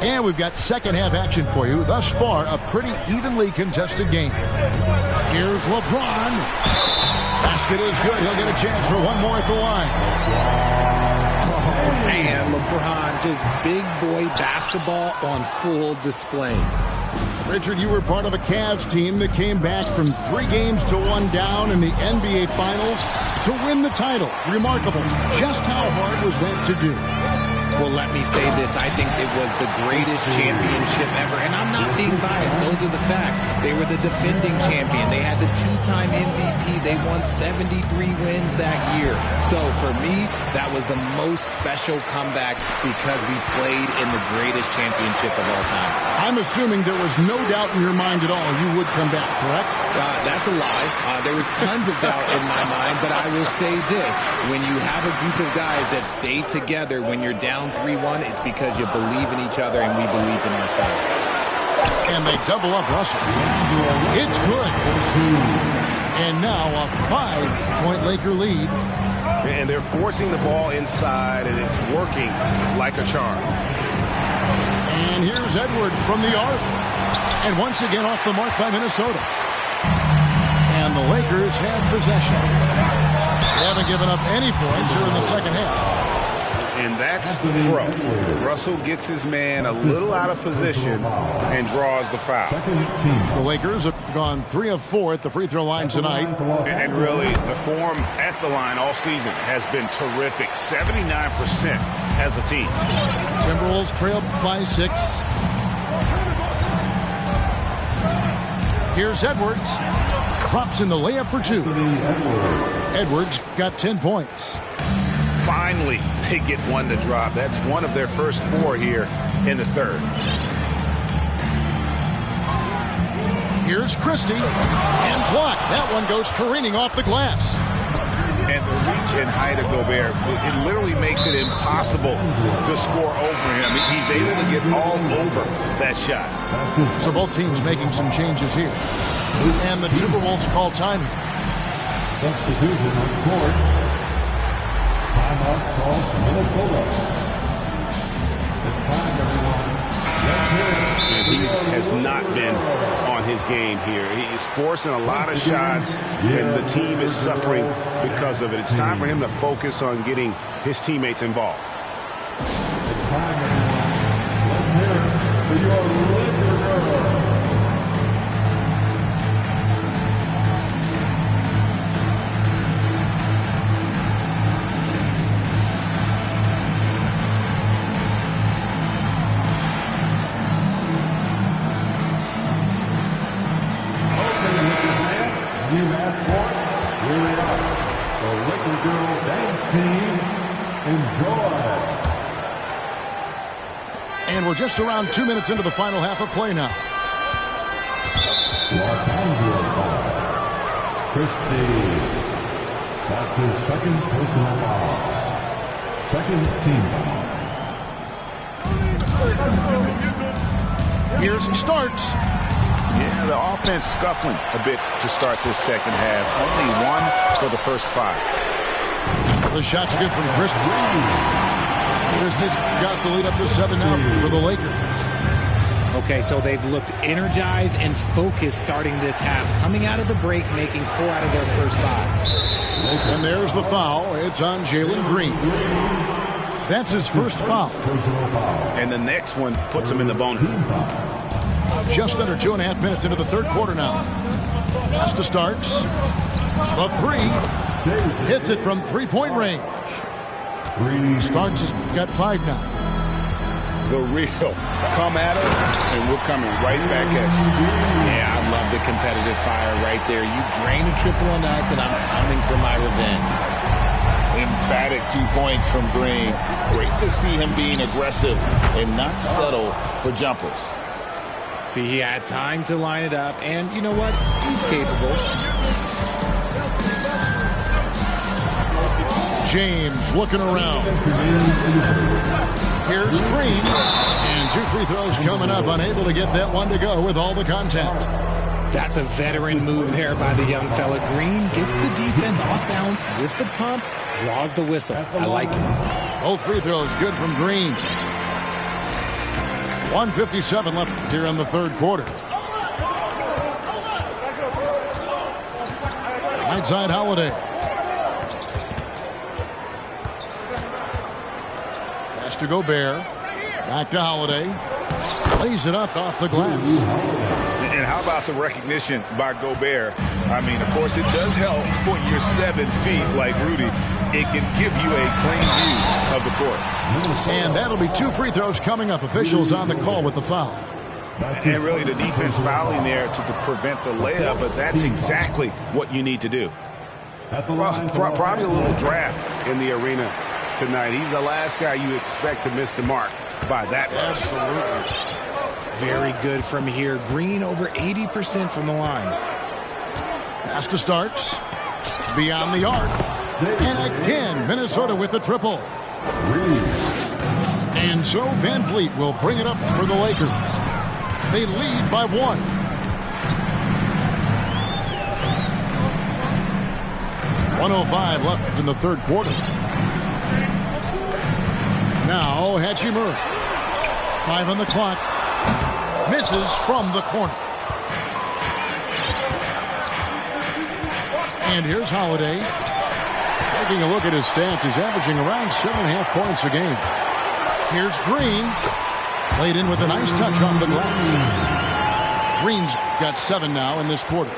And we've got second half action for you. Thus far, a pretty evenly contested game. Here's LeBron. Basket is good. He'll get a chance for one more at the line. Oh, man, LeBron, just big boy basketball on full display. Richard, you were part of a Cavs team that came back from 3 games to 1 down in the NBA Finals to win the title. Remarkable. Just how hard was that to do? Well, let me say this. I think it was the greatest championship ever. And I'm not being biased. Those are the facts. They were the defending champion. They had the 2-time MVP. They won 73 wins that year. So for me, that was the most special comeback because we played in the greatest championship of all time. I'm assuming there was no doubt in your mind at all you would come back, correct? That's a lie. There was tons of doubt in my mind, but I will say this. When you have a group of guys that stay together when you're down 3-1, it's because you believe in each other and we believed in ourselves. And they double up Russell. It's good. And now a 5-point Laker lead. And they're forcing the ball inside, and it's working like a charm. And here's Edwards from the arc. And once again off the mark by Minnesota. And the Lakers have possession. They haven't given up any points here in the second half. And that's pro. Russell gets his man a little out of position and draws the foul. The Lakers have gone 3 of 4 at the free throw line tonight. And really, the form at the line all season has been terrific. 79% as a team. Timberwolves trail by 6. Here's Edwards. drops in the layup for 2. Edwards got 10 points. Finally, they get one to drop. That's one of their first 4 here in the third. Here's Christie, and blocked. That one goes careening off the glass. And the reach and height of Gobert, it literally makes it impossible to score over him. He's able to get all over that shot. So both teams making some changes here. And the Timberwolves call timing. Substitution on court. Timeout called Minnesota. It's time, everyone. Let's hear it. And he has not been on his game here. He's forcing a lot of shots, and the team is suffering because of it. It's time for him to focus on getting his teammates involved. It's time, everyone. Let's hear it for your Laker girl. New mascot, here they are, the Laker Girl Dance Team. Enjoy. And we're just around 2 minutes into the final half of play now. Los Angeles foul. Christie. That's his second personal foul. Second team foul. Here's Starks. Yeah, the offense scuffling a bit to start this second half. Only 1 for the first 5. The shot's good from Christie. Christie's got the lead up to 7 now for the Lakers. Okay, so they've looked energized and focused starting this half. Coming out of the break, making 4 out of their first 5. And there's the foul. It's on Jalen Green. That's his first foul. And the next one puts him in the bonus. Just under 2.5 minutes into the third quarter now. Pass to Starks. The 3. Hits it from 3-point range. Starks has got 5 now. The real come at us, and we're coming right back at you. Yeah, I love the competitive fire right there. You drain a triple on us, and I'm coming for my revenge. Emphatic 2 points from Green. Great to see him being aggressive and not settle for jumpers. See, he had time to line it up, and you know what? He's capable. James looking around. Here's Green. And 2 free throws coming up. Unable to get that one to go with all the contact. That's a veteran move there by the young fella. Green gets the defense off balance with the pump, draws the whistle. I like it. Both free throws good from Green. 1:57 left here in the third quarter. Right side Holiday. Pass to Gobert. Back to Holiday. Lays it up off the glass. And how about the recognition by Gobert? I mean, of course, it does help when you're 7 feet like Rudy. It can give you a clean view of the court. And that'll be 2 free throws coming up. Officials on the call with the foul. And really the defense fouling there to prevent the layup, but that's exactly what you need to do. Probably a little draft in the arena tonight. He's the last guy you expect to miss the mark by that much. Absolutely. Very good from here. Green over 80% from the line. Pass to Starks. Beyond the arc. And again, Minnesota with the triple. And so Van Vliet will bring it up for the Lakers. They lead by 1. .105 left in the third quarter. Now Hachimura. 5 on the clock. Misses from the corner. And here's Holiday. Taking a look at his stats, he's averaging around 7.5 points a game. Here's Green. Played in with a nice touch off the glass. Green's got 7 now in this quarter.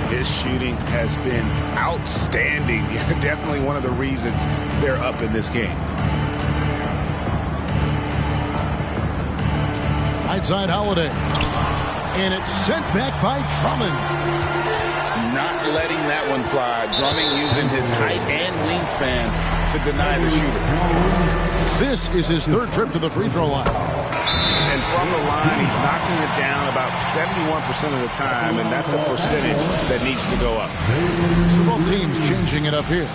His shooting has been outstanding. Definitely one of the reasons they're up in this game. Right side Holiday. And it's sent back by Drummond. letting that one fly. Drumming using his height and wingspan to deny the shooter. This is his third trip to the free throw line. And from the line, he's knocking it down about 71% of the time, and that's a percentage that needs to go up. So both teams changing it up here.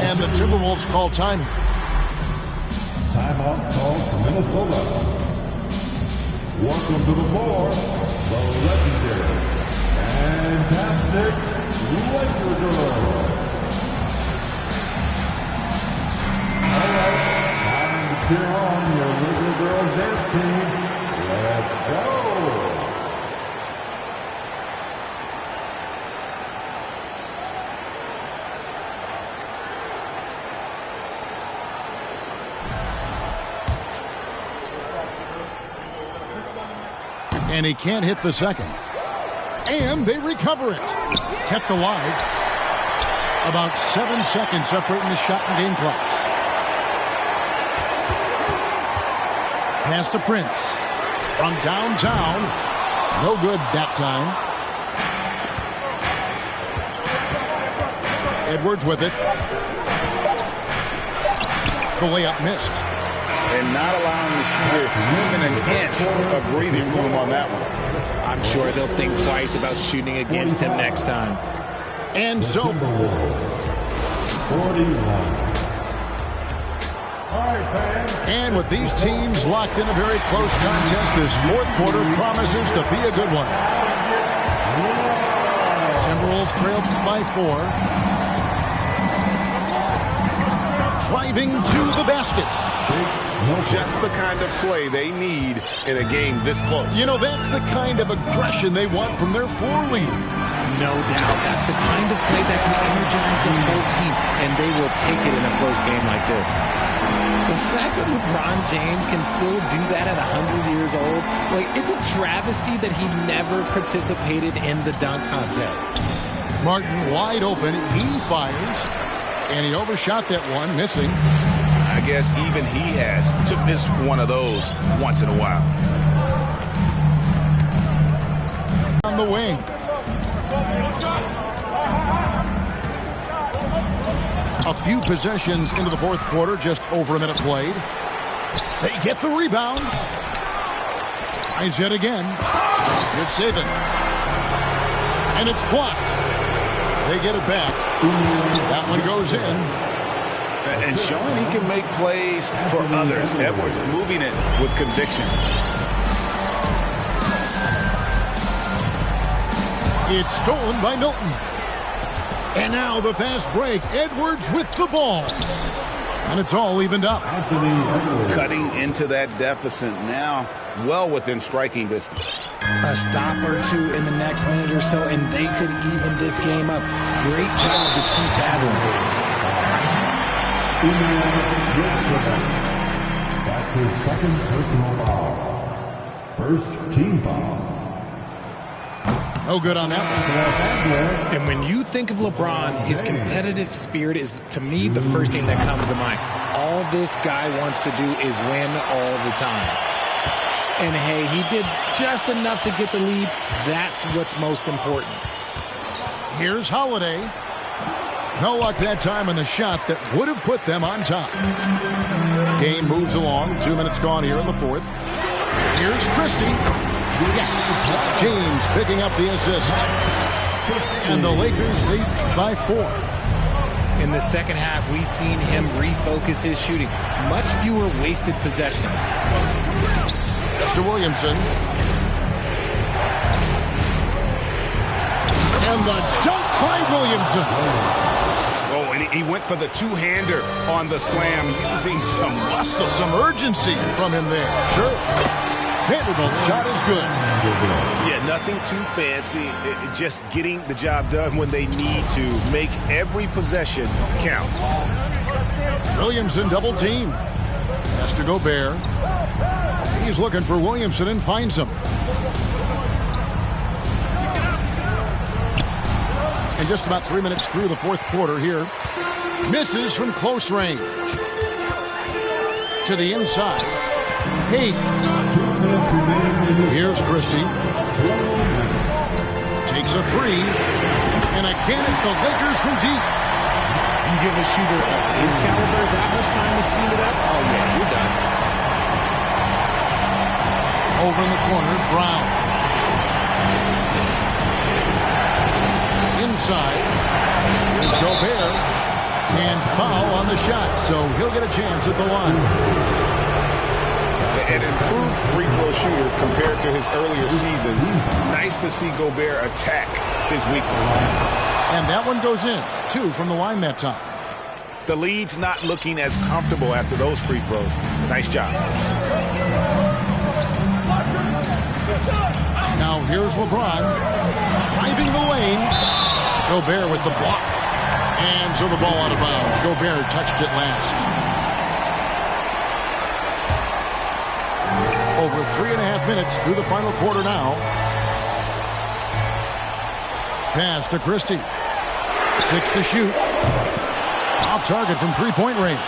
And the Timberwolves call time. Timeout called for Minnesota. Welcome to the floor, the legendary, fantastic Laker girls. All right, time to cheer on your Laker girls dance team. Let's go. And he can't hit the second. And they recover it. Kept alive. About 7 seconds separating the shot and game clocks. Pass to Prince. From downtown. No good that time. Edwards with it. The layup missed. And not allowing the shooter even an inch of breathing room on that one. I'm sure they'll think twice about shooting against him next time. And so 41. All right, fans. And with these teams locked in a very close contest, this fourth quarter promises to be a good one. Timberwolves trailed by 4. Driving to the basket. Just the kind of play they need in a game this close. You know, that's the kind of aggression they want from their floor leader. No doubt. That's the kind of play that can energize the whole team, and they will take it in a close game like this. The fact that LeBron James can still do that at 100 years old, like, it's a travesty that he never participated in the dunk contest. Martin wide open. He fires, and he overshot that one, missing. I guess even he has to miss one of those once in a while. On the wing. A few possessions into the fourth quarter, just over a minute played. They get the rebound. Tries yet again. Good saving. And it's blocked. They get it back. That one goes in. And showing he can make plays for others. Edwards moving it with conviction. It's stolen by Milton. And now the fast break. Edwards with the ball. And it's all evened up. Cutting into that deficit now, well within striking distance. A stop or two in the next minute or so, and they could even this game up. Great job to keep battling. That's his second personal foul. First team foul. No good on that one. And when you think of LeBron, his competitive spirit is, to me, the first thing that comes to mind. All this guy wants to do is win all the time. And hey, he did just enough to get the lead. That's what's most important. Here's Holiday. No luck that time on the shot that would have put them on top. Game moves along. 2 minutes gone here in the fourth. Here's Christie. Yes, it's James picking up the assist. And the Lakers lead by 4. In the second half, we've seen him refocus his shooting. Much fewer wasted possessions. Mr. Williamson. And the dunk by Williamson. Oh, and he went for the two-hander on the slam, using some muscle. Some urgency from him there. Sure. Vanderbilt's shot is good. Yeah, nothing too fancy. Just getting the job done when they need to. Make every possession count. Williamson double team. Has to Gobert. He's looking for Williamson and finds him. And just about 3 minutes through the fourth quarter here. Misses from close range. To the inside. Hayes. Here's Christie. Takes a three. And a And it's the Lakers from deep. You give a shooter of his caliber that much time to seal it up? Oh, yeah, you're done. Over in the corner, Brown. Inside. Here's Gobert. And foul on the shot, so he'll get a chance at the line. An improved free throw shooter compared to his earlier seasons. Nice to see Gobert attack his weakness. And that one goes in. 2 from the line that time. The lead's not looking as comfortable after those free throws. Nice job. Now here's LeBron. Driving the lane. Gobert with the block. And so the ball out of bounds. Gobert touched it last. Over 3.5 minutes through the final quarter now. Pass to Christie. 6 to shoot. Off target from three-point range.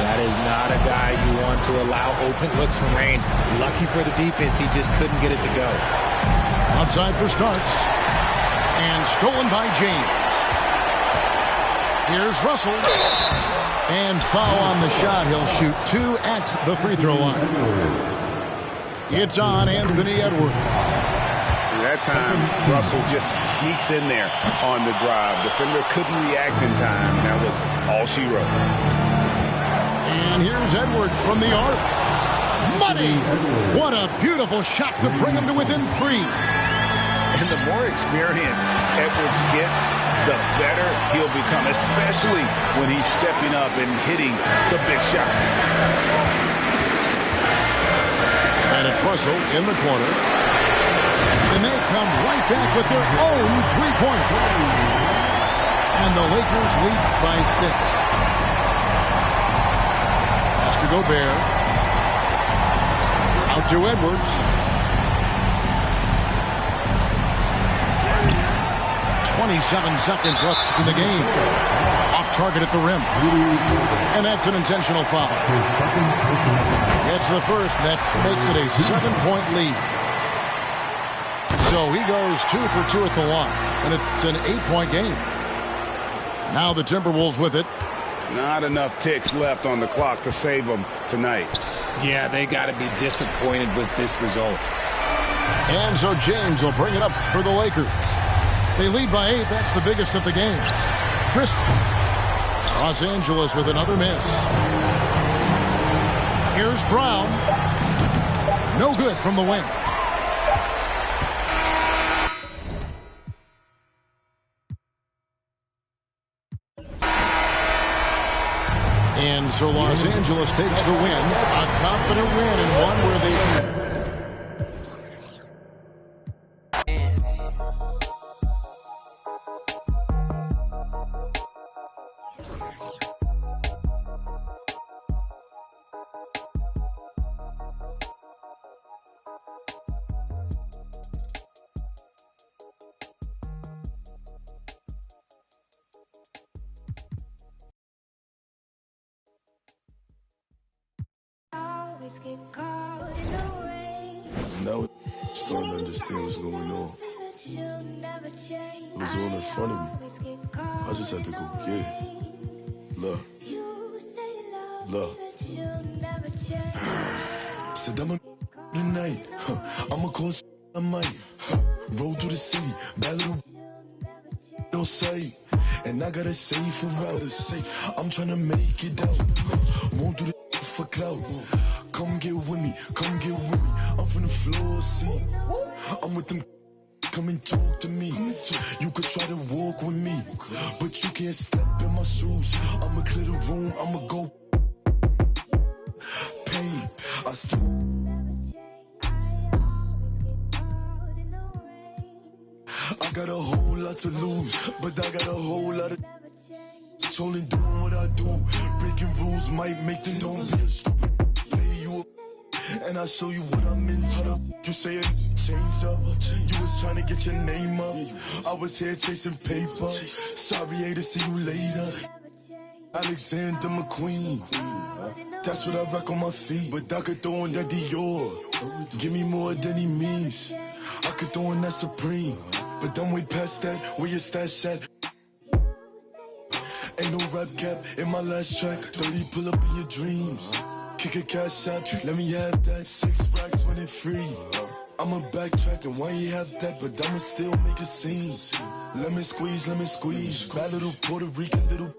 That is not a guy you want to allow open looks from range. Lucky for the defense, he just couldn't get it to go. Outside for Starks. And stolen by James. Here's Russell. And foul on the shot. He'll shoot 2 at the free throw line. It's on Anthony Edwards. That time, Russell just sneaks in there on the drive. Defender couldn't react in time. That was all she wrote. And here's Edwards from the arc. Money! What a beautiful shot to bring him to within 3. And the more experience Edwards gets, the better he'll become, especially when he's stepping up and hitting the big shots. And it's Russell in the corner. And they come right back with their own three-pointer. And the Lakers lead by 6. Pass to Gobert. Out to Edwards. 27 seconds left in the game. Off target at the rim. And that's an intentional foul. It's the first. That makes it a 7-point lead. So he goes 2 for 2 at the line. And it's an 8-point game. Now the Timberwolves with it. Not enough ticks left on the clock to save them tonight. Yeah, they got to be disappointed with this result. And so James will bring it up for the Lakers. They lead by 8. That's the biggest of the game. Chris. Los Angeles with another miss. Here's Brown. No good from the wing. And so Los Angeles takes the win. A confident win and one where they... Now I starting to understand what's going on. It was all in front of me. I just had to go get it. Look. Look. Said I'm a tonight. I'ma call I might. Roll through the city. Bad little on sight. And I got a safer route. I'm trying to make it out. Won't do the for clout. Come get with me, come get with me. I'm from the floor, see. I'm with them. Come and talk to me. You could try to walk with me, but you can't step in my shoes. I'ma clear the room, I'ma go. Pain, I still. I got a whole lot to lose, but I got a whole lot of. Only doing what I do. Breaking rules might make them don't be a stupid. And I'll show you what I'm into. You say it changed up. You was trying to get your name up. I was here chasing paper. Sorry, to see you later. Alexander McQueen. That's what I rock on my feet. But I could throw in that Dior. Give me more than he means. I could throw in that Supreme. but I'm way past that. Where your stash at? Ain't no rap cap in my last track. 30 pull up in your dreams. Kick a cash out, let me have that. 6 racks when it free. I'ma backtrack and why you have that, but I'ma still make a scene. Let me squeeze. Bad little Puerto Rican little.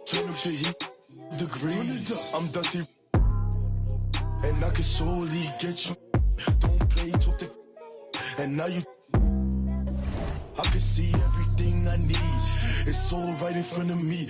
Turn up the heat degrees. I'm dusty, and I can surely get you. Don't play, talk to. And now you. I can see everything I need. It's all right in front of me.